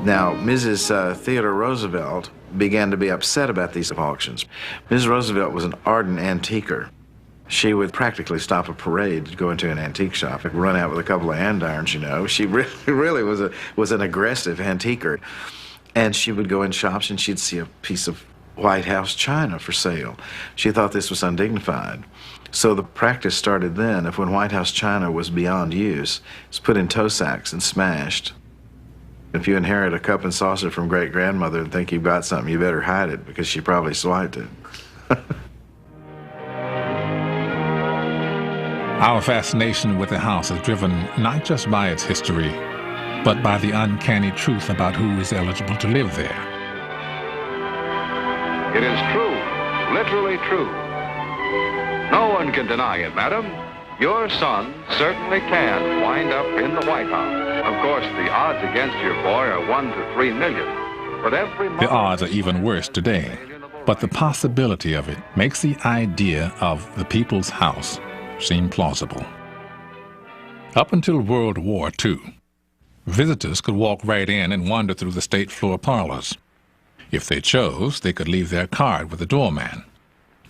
Now, Mrs. Theodore Roosevelt began to be upset about these auctions. Mrs. Roosevelt was an ardent antiquer. She would practically stop a parade to go into an antique shop and run out with a couple of andirons, you know. She really was an aggressive antiquer. And she would go in shops and she'd see a piece of White House china for sale. She thought this was undignified. So the practice started then of when White House china was beyond use, it was put in tow sacks and smashed. If you inherit a cup and saucer from great-grandmother and think you've got something, you better hide it because she probably swiped it. Our fascination with the house is driven not just by its history, but by the uncanny truth about who is eligible to live there. It is true, literally true. No one can deny it, madam. Your son certainly can wind up in the White House. Of course, the odds against your boy are 1 to 3 million. But the odds are even worse today. But the possibility of it makes the idea of the people's house seem plausible. Up until World War II, visitors could walk right in and wander through the state floor parlors. If they chose, they could leave their card with the doorman.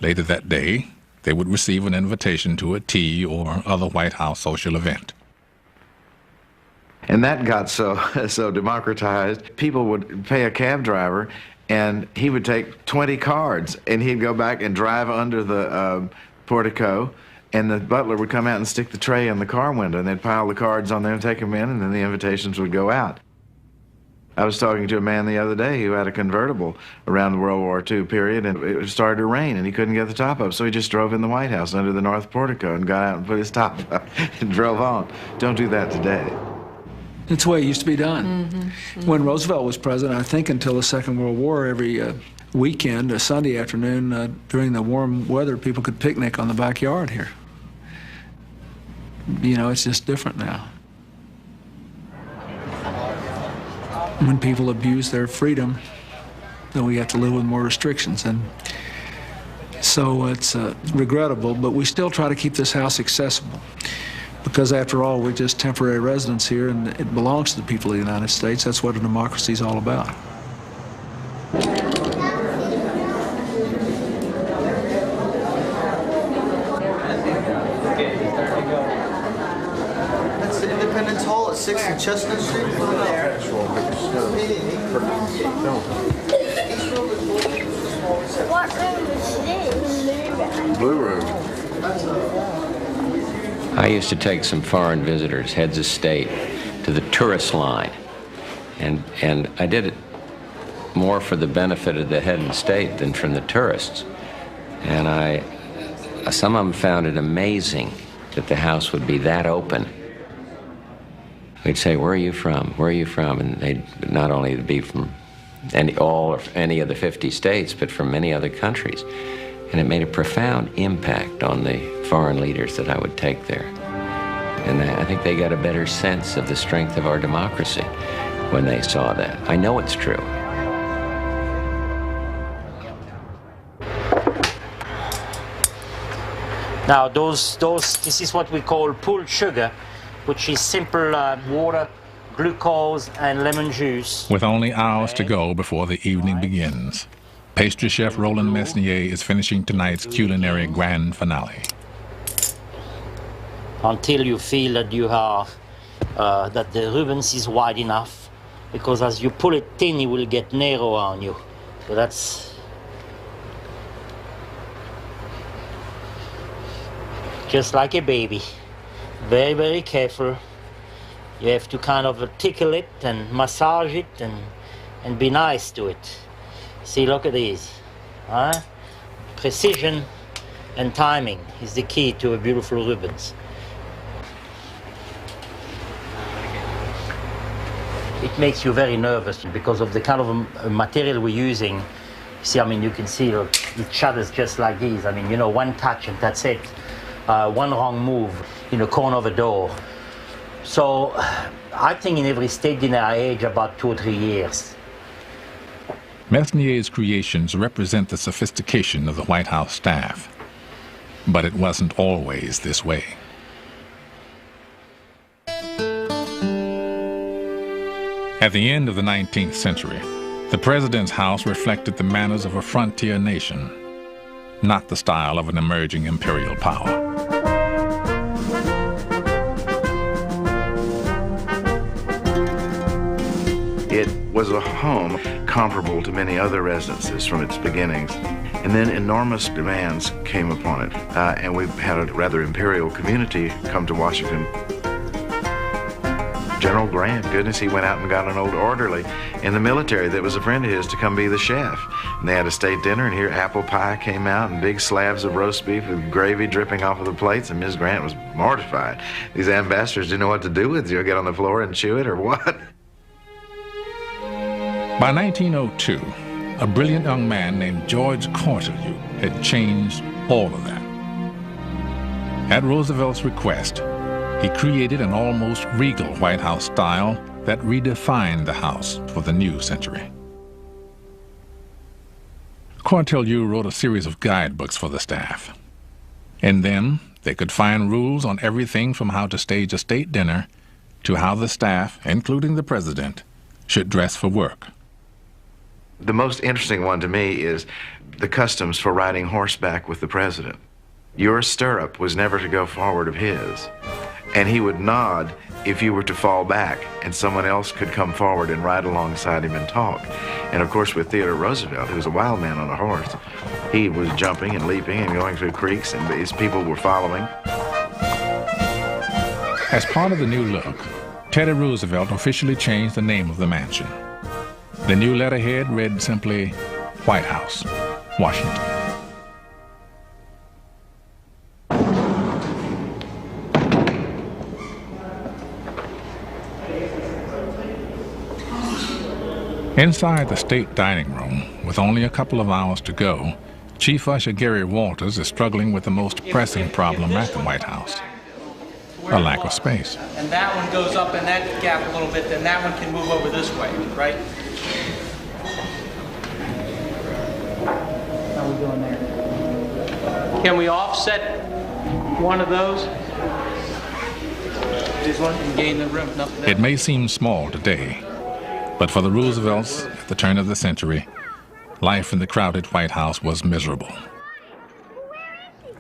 Later that day, they would receive an invitation to a tea or other White House social event. And that got so democratized, people would pay a cab driver and he would take 20 cards and he'd go back and drive under the portico, and the butler would come out and stick the tray in the car window, and they'd pile the cards on there and take them in, and then the invitations would go out. I was talking to a man the other day who had a convertible around the World War II period, and it started to rain, and he couldn't get the top up, so he just drove in the White House under the north portico and got out and put his top up and drove on. Don't do that today. It's the way it used to be done. When Roosevelt was president, I think until the Second World War, every weekend, a Sunday afternoon, during the warm weather, people could picnic on the backyard here. You know, it's just different now. When people abuse their freedom, then we have to live with more restrictions. And so it's regrettable, but we still try to keep this house accessible. Because after all, we're just temporary residents here, and it belongs to the people of the United States. That's what a democracy is all about. That's the Independence Hall at 6th and Chestnut Street. What room is this? Blue room. I used to take some foreign visitors, heads of state, to the tourist line. And I did it more for the benefit of the head of state than from the tourists. And some of them found it amazing that the house would be that open. We'd say, "Where are you from? Where are you from?" And they'd not only be from any of the 50 states, but from many other countries. And it made a profound impact on the foreign leaders that I would take there. And I think they got a better sense of the strength of our democracy when they saw that. I know it's true. Now, this is what we call pulled sugar, which is simple water, glucose, and lemon juice. With only hours to go before the evening begins, pastry chef Roland Mesnier is finishing tonight's culinary grand finale. Until you feel that you are, that the Rubens is wide enough, because as you pull it thin, it will get narrow on you. So that's just like a baby. Very, very careful. You have to kind of tickle it and massage it and be nice to it. See, look at these. Precision and timing is the key to a beautiful Rubens. it makes you very nervous because of the kind of material we're using. See, I mean, you can see it shudders just like these. I mean, you know, one touch and that's it. One wrong move in a corner of a door. So I think in every state dinner I age about 2 or 3 years. Mesnier's creations represent the sophistication of the White House staff. But it wasn't always this way. At the end of the 19th century, the president's house reflected the manners of a frontier nation, not the style of an emerging imperial power. It was a home comparable to many other residences from its beginnings. And then enormous demands came upon it. And we had a rather imperial community come to Washington. General Grant, goodness, he went out and got an old orderly in the military that was a friend of his to come be the chef. And they had a state dinner, and here apple pie came out and big slabs of roast beef with gravy dripping off of the plates, and Ms. Grant was mortified. These ambassadors didn't know what to do with it. You get on the floor and chew it or what? By 1902, a brilliant young man named George Cortelyou had changed all of that. At Roosevelt's request, he created an almost regal White House style that redefined the House for the new century. Cortelyou wrote a series of guidebooks for the staff. In them, they could find rules on everything from how to stage a state dinner to how the staff, including the president, should dress for work. The most interesting one to me is the customs for riding horseback with the president. Your stirrup was never to go forward of his, and he would nod if you were to fall back, and someone else could come forward and ride alongside him and talk. And of course, with Theodore Roosevelt, who was a wild man on a horse, he was jumping and leaping and going through creeks, and his people were following. As part of the new look, Teddy Roosevelt officially changed the name of the mansion. The new letterhead read simply, White House, Washington. Inside the state dining room, with only a couple of hours to go, Chief Usher Gary Walters is struggling with the most pressing problem at the White House, a lack of space. And that one goes up in that gap a little bit, then that one can move over this way, right? How are we doing there? Can we offset one of those? This one and gain the room. No, it may seem small today, but for the Roosevelts at the turn of the century, life in the crowded White House was miserable.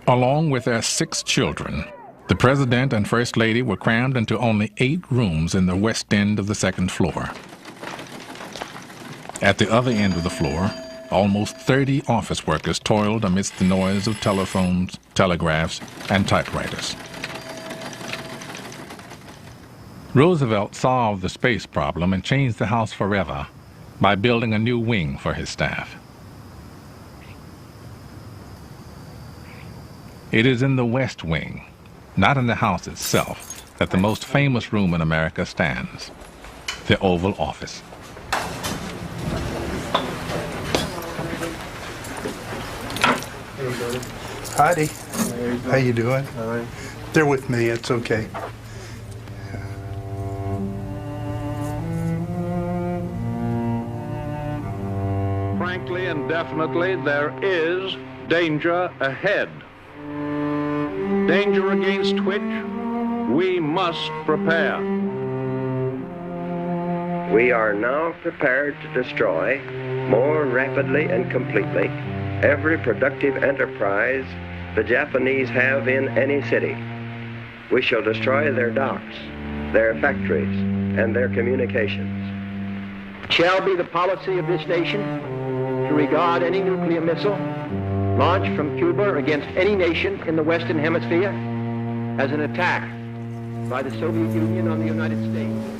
Along with their 6 children, the President and First Lady were crammed into only 8 rooms in the west end of the 2nd floor. At the other end of the floor, almost 30 office workers toiled amidst the noise of telephones, telegraphs, and typewriters. Roosevelt solved the space problem and changed the house forever by building a new wing for his staff. It is in the West Wing, not in the house itself, that the most famous room in America stands, the Oval Office. Heidi, how you doing? They're with me, it's okay. Frankly and definitely, there is danger ahead. Danger against which we must prepare. We are now prepared to destroy more rapidly and completely every productive enterprise the Japanese have in any city. We shall destroy their docks, their factories, and their communications. Shall be the policy of this nation to regard any nuclear missile launched from Cuba against any nation in the Western Hemisphere as an attack by the Soviet Union on the United States.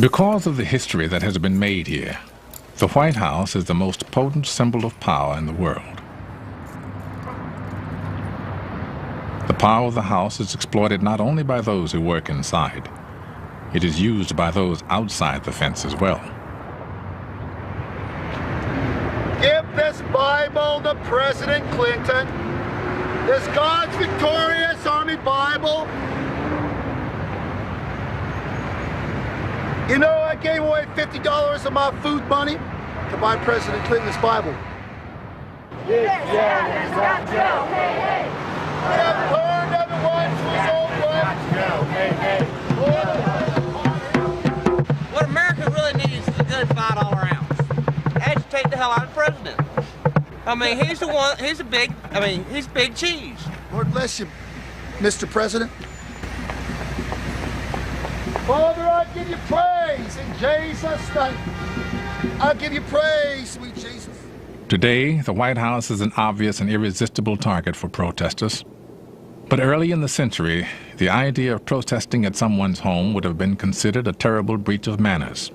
Because of the history that has been made here, the White House is the most potent symbol of power in the world. The power of the House is exploited not only by those who work inside, it is used by those outside the fence as well. Give this Bible to President Clinton, this God's Victorious Army Bible. You know, I gave away $50 of my food money to buy President Clinton's Bible. This young is not Joe. Hey, hey. We have turned everyone to his own way. What America really needs is a good fight all around. Agitate the hell out of the president. I mean, he's the one, he's big cheese. Lord bless you, Mr. President. Father, I give you praise in Jesus' name. I give you praise, sweet Jesus. Today, the White House is an obvious and irresistible target for protesters. But early in the century, the idea of protesting at someone's home would have been considered a terrible breach of manners.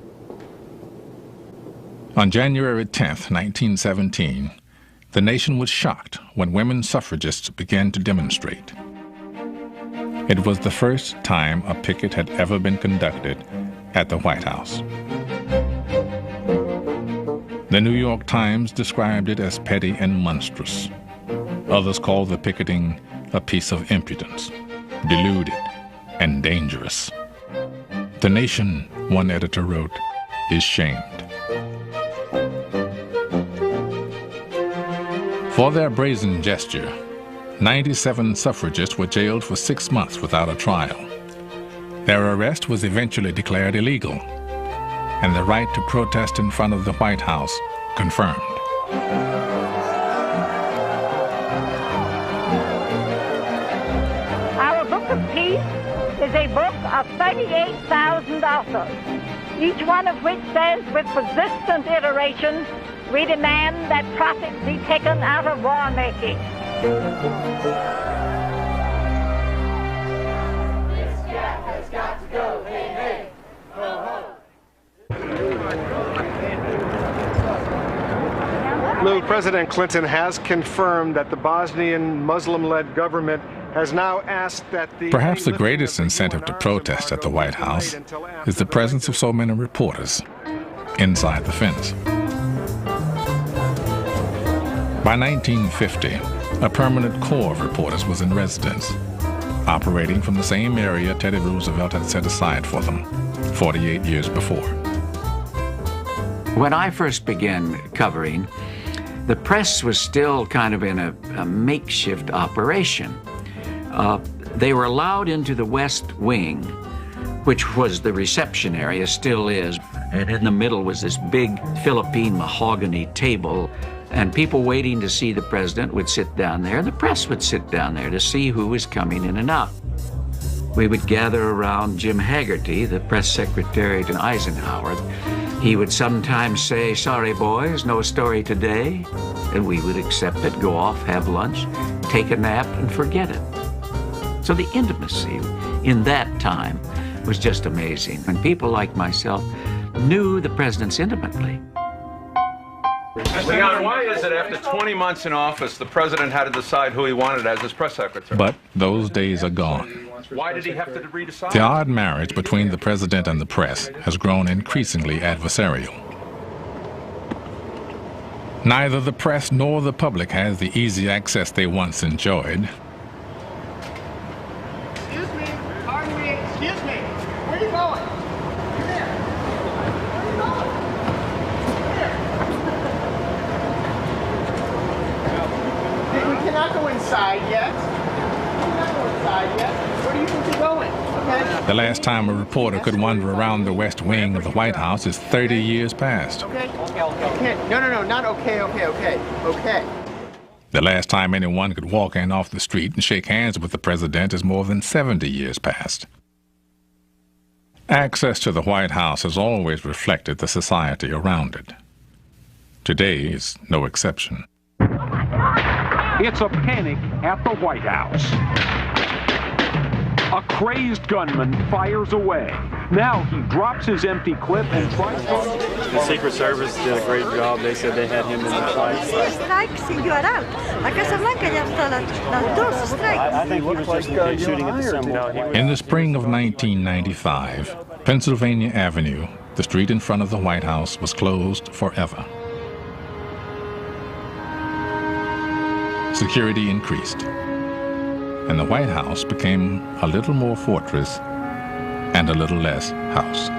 On January 10th, 1917, the nation was shocked when women suffragists began to demonstrate. It was the first time a picket had ever been conducted at the White House. The New York Times described it as petty and monstrous. Others called the picketing a piece of impudence, deluded and dangerous. The nation, one editor wrote, is shamed. For their brazen gesture, 97 suffragists were jailed for 6 months without a trial. Their arrest was eventually declared illegal, and the right to protest in front of the White House confirmed. Our Book of Peace is a book of 38,000 authors, each one of which says with persistent iteration, we demand that profit be taken out of war making. This gap has got to go. Hey, hey, ho, ho. Lou, President Clinton has confirmed that the Bosnian Muslim-led government has now asked that the... Perhaps the greatest incentive to protest at the White House is the presence of so many reporters inside the fence. By 1950, a permanent corps of reporters was in residence, operating from the same area Teddy Roosevelt had set aside for them 48 years before. When I first began covering, the press was still kind of in a makeshift operation. They were allowed into the West Wing, which was the reception area, still is, and in the middle was this big Philippine mahogany table, and people waiting to see the president would sit down there, and the press would sit down there to see who was coming in and out. We would gather around Jim Haggerty, the press secretary to Eisenhower. He would sometimes say, "Sorry, boys, no story today," and we would accept it, go off, have lunch, take a nap, and forget it. So the intimacy in that time was just amazing. And people like myself knew the presidents intimately. Leon, why is it after 20 months in office, the president had to decide who he wanted as his press secretary? But those days are gone. Why did he have to redecide? The odd marriage between the president and the press has grown increasingly adversarial. Neither the press nor the public has the easy access they once enjoyed. Excuse me, pardon me, excuse me. Where are you going? Come here. Where are you going? Come here. We cannot go inside yet. We cannot go inside yet. Where do you think you're going? Okay. The last time a reporter could wander around the West Wing of the White House is 30 years past. Okay. Okay. No, not okay. Okay. The last time anyone could walk in off the street and shake hands with the president is more than 70 years past. Access to the White House has always reflected the society around it. Today is no exception. It's a panic at the White House. A crazed gunman fires away. Now he drops his empty clip and tries to... The Secret Service did a great job. They said they had him in the fight. Strikes and you are out. La Casa Blanca ya está las dos strikes. I think he was just shooting at the symbol. In the spring of 1995, Pennsylvania Avenue, the street in front of the White House, was closed forever. Security increased, and the White House became a little more fortress and a little less house.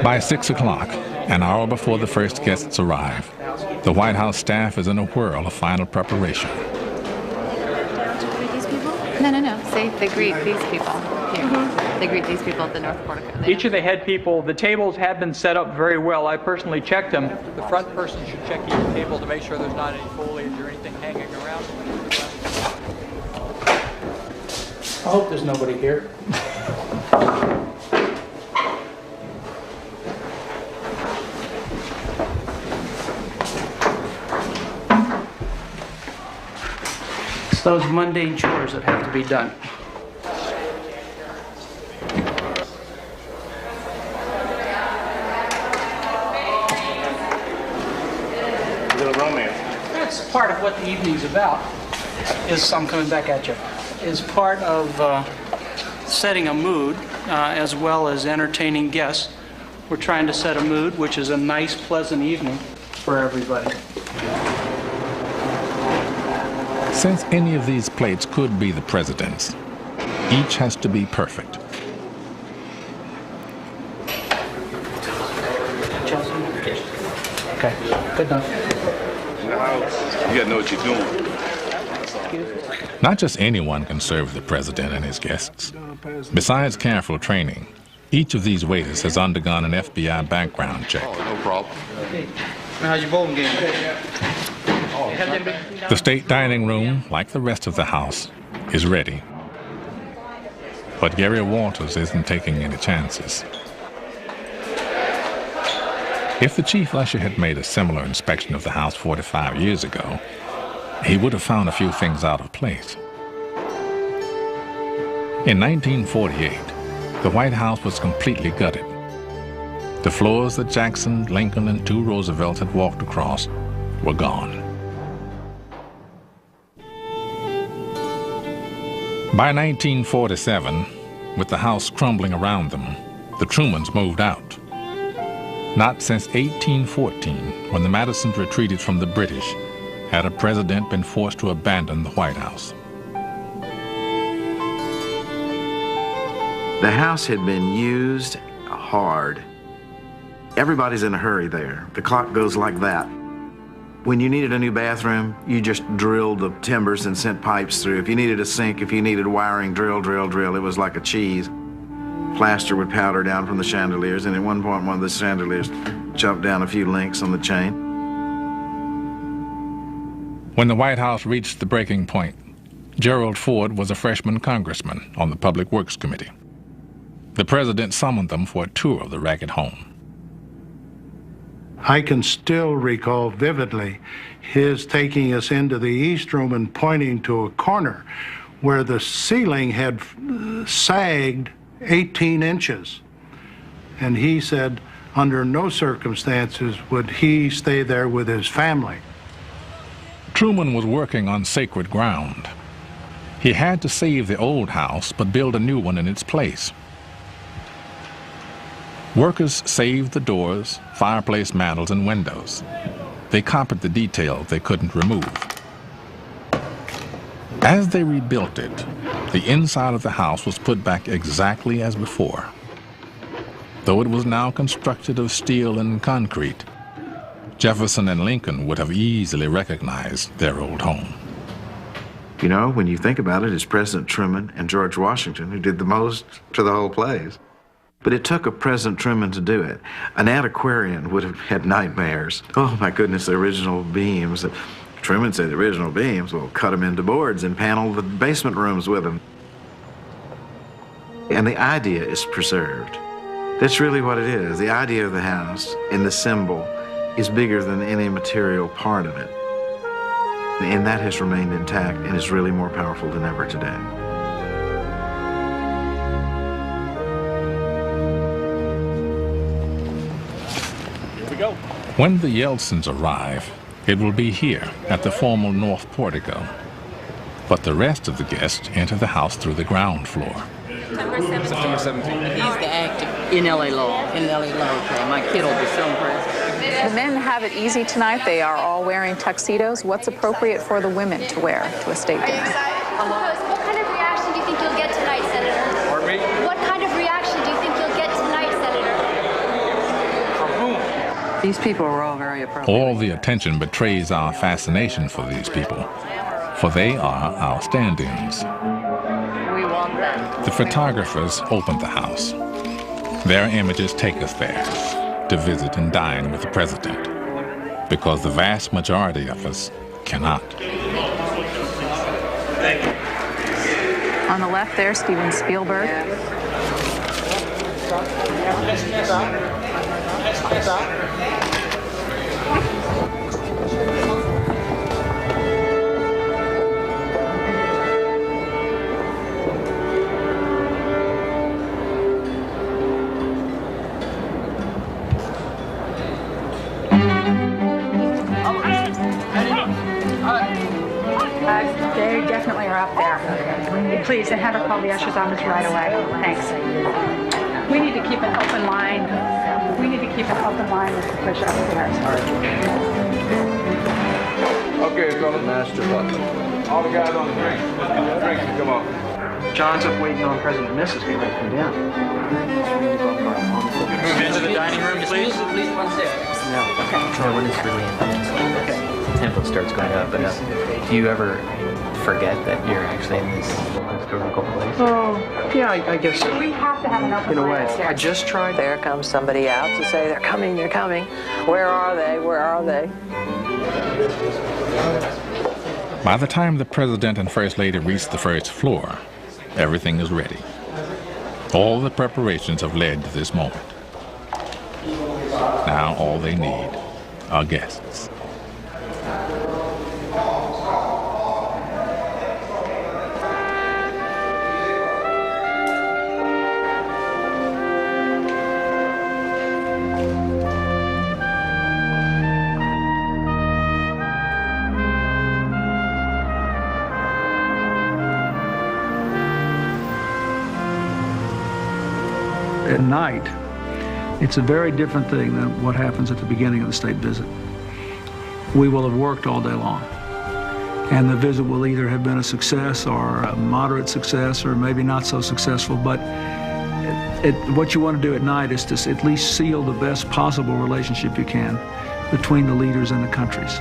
By 6 o'clock, an hour before the first guests arrive, the White House staff is in a whirl of final preparation. No. They greet these people here. They greet these people at the North Portico. Each of the head people, the tables have been set up very well. I personally checked them. The front person should check each table to make sure there's not any foliage or anything hanging around. I hope there's nobody here. It's those mundane chores that have to be done. That's part of what the evening's about. I'm coming back at you. Is part of setting a mood as well as entertaining guests. We're trying to set a mood, which is a nice, pleasant evening for everybody. Since any of these plates could be the president's, each has to be perfect. Okay, good enough. You gotta know what you're doing. Not just anyone can serve the president and his guests. Besides careful training, each of these waiters has undergone an FBI background check. Oh, no problem. How's your bowling game? The state dining room, like the rest of the house, is ready. But Gary Walters isn't taking any chances. If the chief usher had made a similar inspection of the house 45 years ago, he would have found a few things out of place. In 1948, the White House was completely gutted. The floors that Jackson, Lincoln, and 2 Roosevelts had walked across were gone. By 1947, with the house crumbling around them, the Trumans moved out. Not since 1814, when the Madisons retreated from the British, had a president been forced to abandon the White House. The house had been used hard. Everybody's in a hurry there. The clock goes like that. When you needed a new bathroom, you just drilled the timbers and sent pipes through. If you needed a sink, if you needed wiring, drill. It was like a cheese. Plaster would powder down from the chandeliers, and at one point, one of the chandeliers jumped down a few links on the chain. When the White House reached the breaking point, Gerald Ford was a freshman congressman on the Public Works Committee. The president summoned them for a tour of the ragged home. I can still recall vividly his taking us into the East Room and pointing to a corner where the ceiling had sagged 18 inches. And he said, under no circumstances would he stay there with his family. Truman was working on sacred ground. He had to save the old house, but build a new one in its place. Workers saved the doors, fireplace mantels, and windows. They copied the details they couldn't remove. As they rebuilt it, the inside of the house was put back exactly as before. Though it was now constructed of steel and concrete, Jefferson and Lincoln would have easily recognized their old home. You know, when you think about it, it's President Truman and George Washington who did the most to the whole place. But it took a President Truman to do it. An antiquarian would have had nightmares. Oh my goodness, the original beams. Truman said the original beams, well, cut them into boards and panel the basement rooms with them. And the idea is preserved. That's really what it is. The idea of the house and the symbol is bigger than any material part of it. And that has remained intact and is really more powerful than ever today. Here we go. When the Yeltsins arrive, it will be here at the formal north portico. But the rest of the guests enter the house through the ground floor. September 17th. He's the actor in L.A. Law. In L.A. Law, okay. My kid will be so impressed. The men have it easy tonight. They are all wearing tuxedos. What's appropriate for the women to wear to a state dinner? What kind of reaction do you think you'll get tonight, Senator? Pardon me? What kind of reaction do you think you'll get tonight, Senator? From whom? These people are all very appropriate. All the attention betrays our fascination for these people, for they are our stand-ins. We want them. The photographers opened the house. Their images take us there to visit and dine with the president, because the vast majority of us cannot. On the left there, Steven Spielberg. They definitely are up there. Please, and have her call the usher's office right away. Thanks. We need to keep an open line. We need to keep an open line with the push upstairs. Okay, it's on the master button. All the guys on the drinks. The drinks can come up. John's up waiting on President and Mrs. Get ready to come down. Move into the dining room, please. Please, one second. No. Okay. Troy, when it's really intense, the tempo starts going up and up. Do you ever forget that you're actually in this historical place? Oh, yeah, I guess so. We have to have an open In a line way. upstairs. I just tried. There comes somebody out to say, they're coming, they're coming. Where are they? Where are they? By the time the president and first lady reach the first floor, everything is ready. All the preparations have led to this moment. Now all they need are guests. At night, it's a very different thing than what happens at the beginning of the state visit. We will have worked all day long, and the visit will either have been a success or a moderate success or maybe not so successful, but what you want to do at night is to at least seal the best possible relationship you can between the leaders and the countries.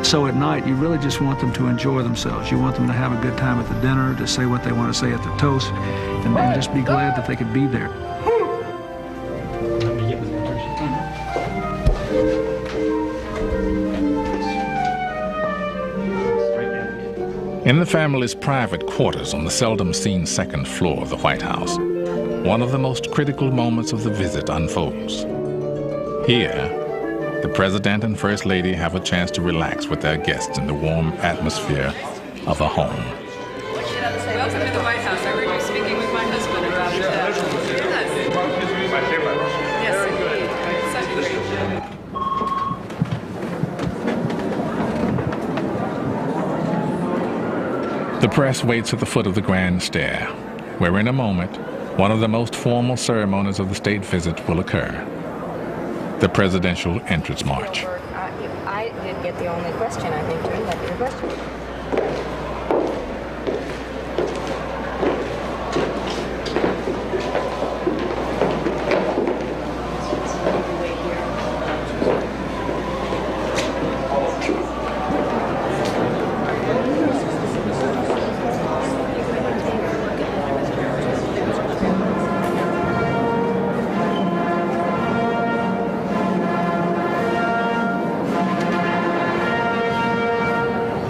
So at night, you really just want them to enjoy themselves. You want them to have a good time at the dinner, to say what they want to say at the toast, and just be glad that they could be there. In the family's private quarters on the seldom-seen second floor of the White House, one of the most critical moments of the visit unfolds. Here, the President and First Lady have a chance to relax with their guests in the warm atmosphere of a home. Welcome to the White House. I heard you speaking with my husband about it. Yes, indeed. The press waits at the foot of the grand stair, where in a moment, one of the most formal ceremonies of the state visit will occur. The Presidential Entrance March. I did get the only question, I think, Jim. That's your question.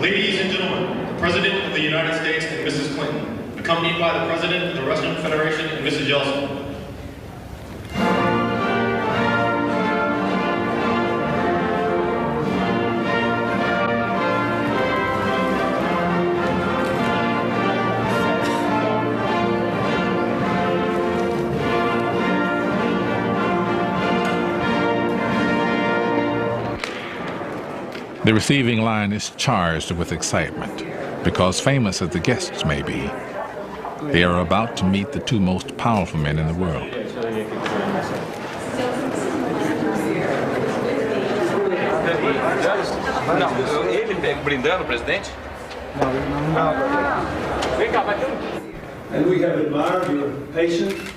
Ladies and Federation, and Mrs. Yeltsin. The receiving line is charged with excitement because, famous as the guests may be, they are about to meet the two most powerful men in the world. And we have admired your patience.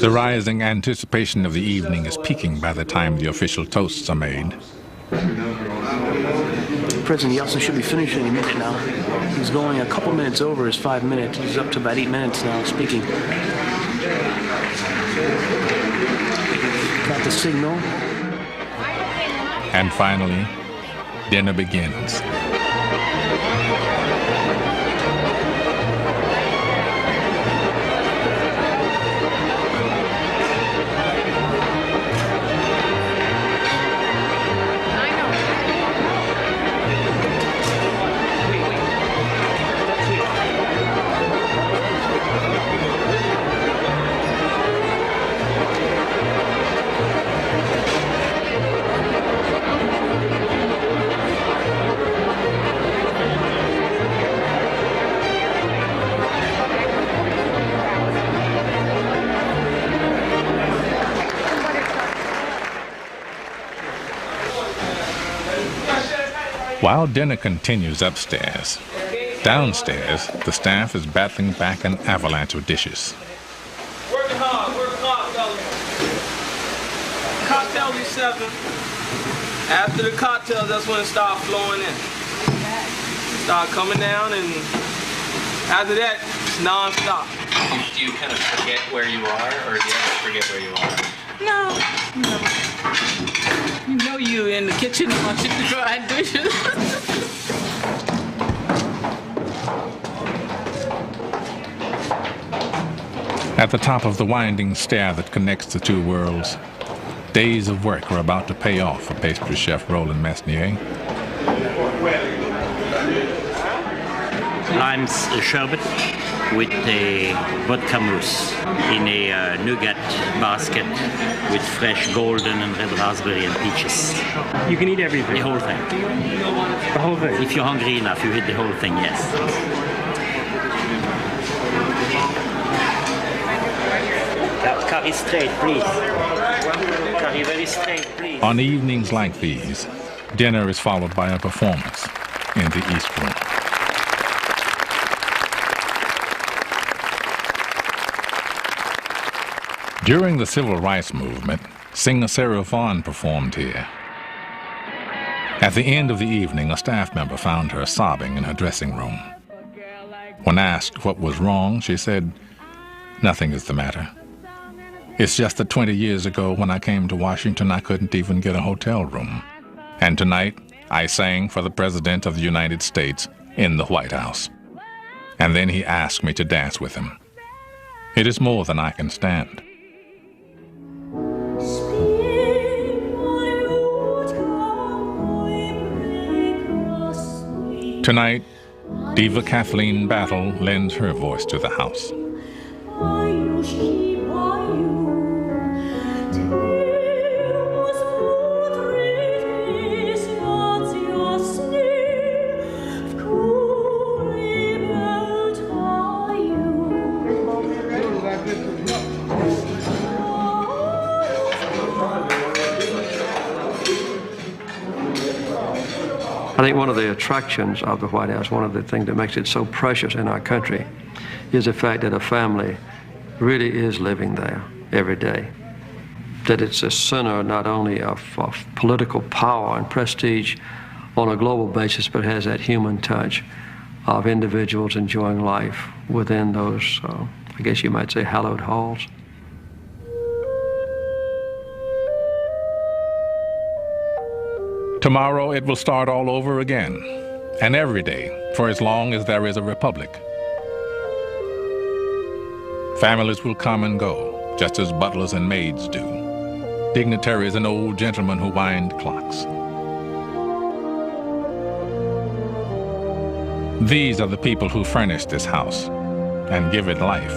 The rising anticipation of the evening is peaking by the time the official toasts are made. President Yeltsin should be finished any minute now. He's going a couple minutes over his 5 minutes. He's up to about 8 minutes now speaking. Got the signal. And finally, dinner begins. While dinner continues upstairs, downstairs, the staff is battling back an avalanche of dishes. Working hard, fellas. Cocktails at 7. After the cocktails, that's when it starts flowing in. Start coming down, and after that, it's non-stop. Do you kind of forget where you are, or do you ever forget where you are? No. You know you in the kitchen watching the dry dishes. At the top of the winding stair that connects the two worlds, days of work are about to pay off for pastry chef Roland Mesnier. Lime sherbet with a vodka mousse in a nougat basket with fresh golden and red raspberry and peaches. You can eat everything? The whole thing. The whole thing? If you're hungry enough, you eat the whole thing, yes. Curry straight, please. Curry very straight, please. On evenings like these, dinner is followed by a performance in the East Room. During the Civil Rights Movement, singer Sarah Vaughan performed here. At the end of the evening, a staff member found her sobbing in her dressing room. When asked what was wrong, she said, "Nothing is the matter. It's just that 20 years ago when I came to Washington, I couldn't even get a hotel room. And tonight, I sang for the President of the United States in the White House. And then he asked me to dance with him. It is more than I can stand." Tonight, diva Kathleen Battle lends her voice to the house. I think one of the attractions of the White House, one of the things that makes it so precious in our country, is the fact that a family really is living there every day. That it's a center not only of political power and prestige on a global basis, but has that human touch of individuals enjoying life within those, I guess you might say, hallowed halls. Tomorrow it will start all over again, and every day, for as long as there is a republic. Families will come and go, just as butlers and maids do. Dignitaries and old gentlemen who wind clocks. These are the people who furnish this house and give it life.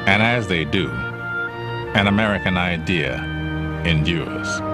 And as they do, an American idea endures.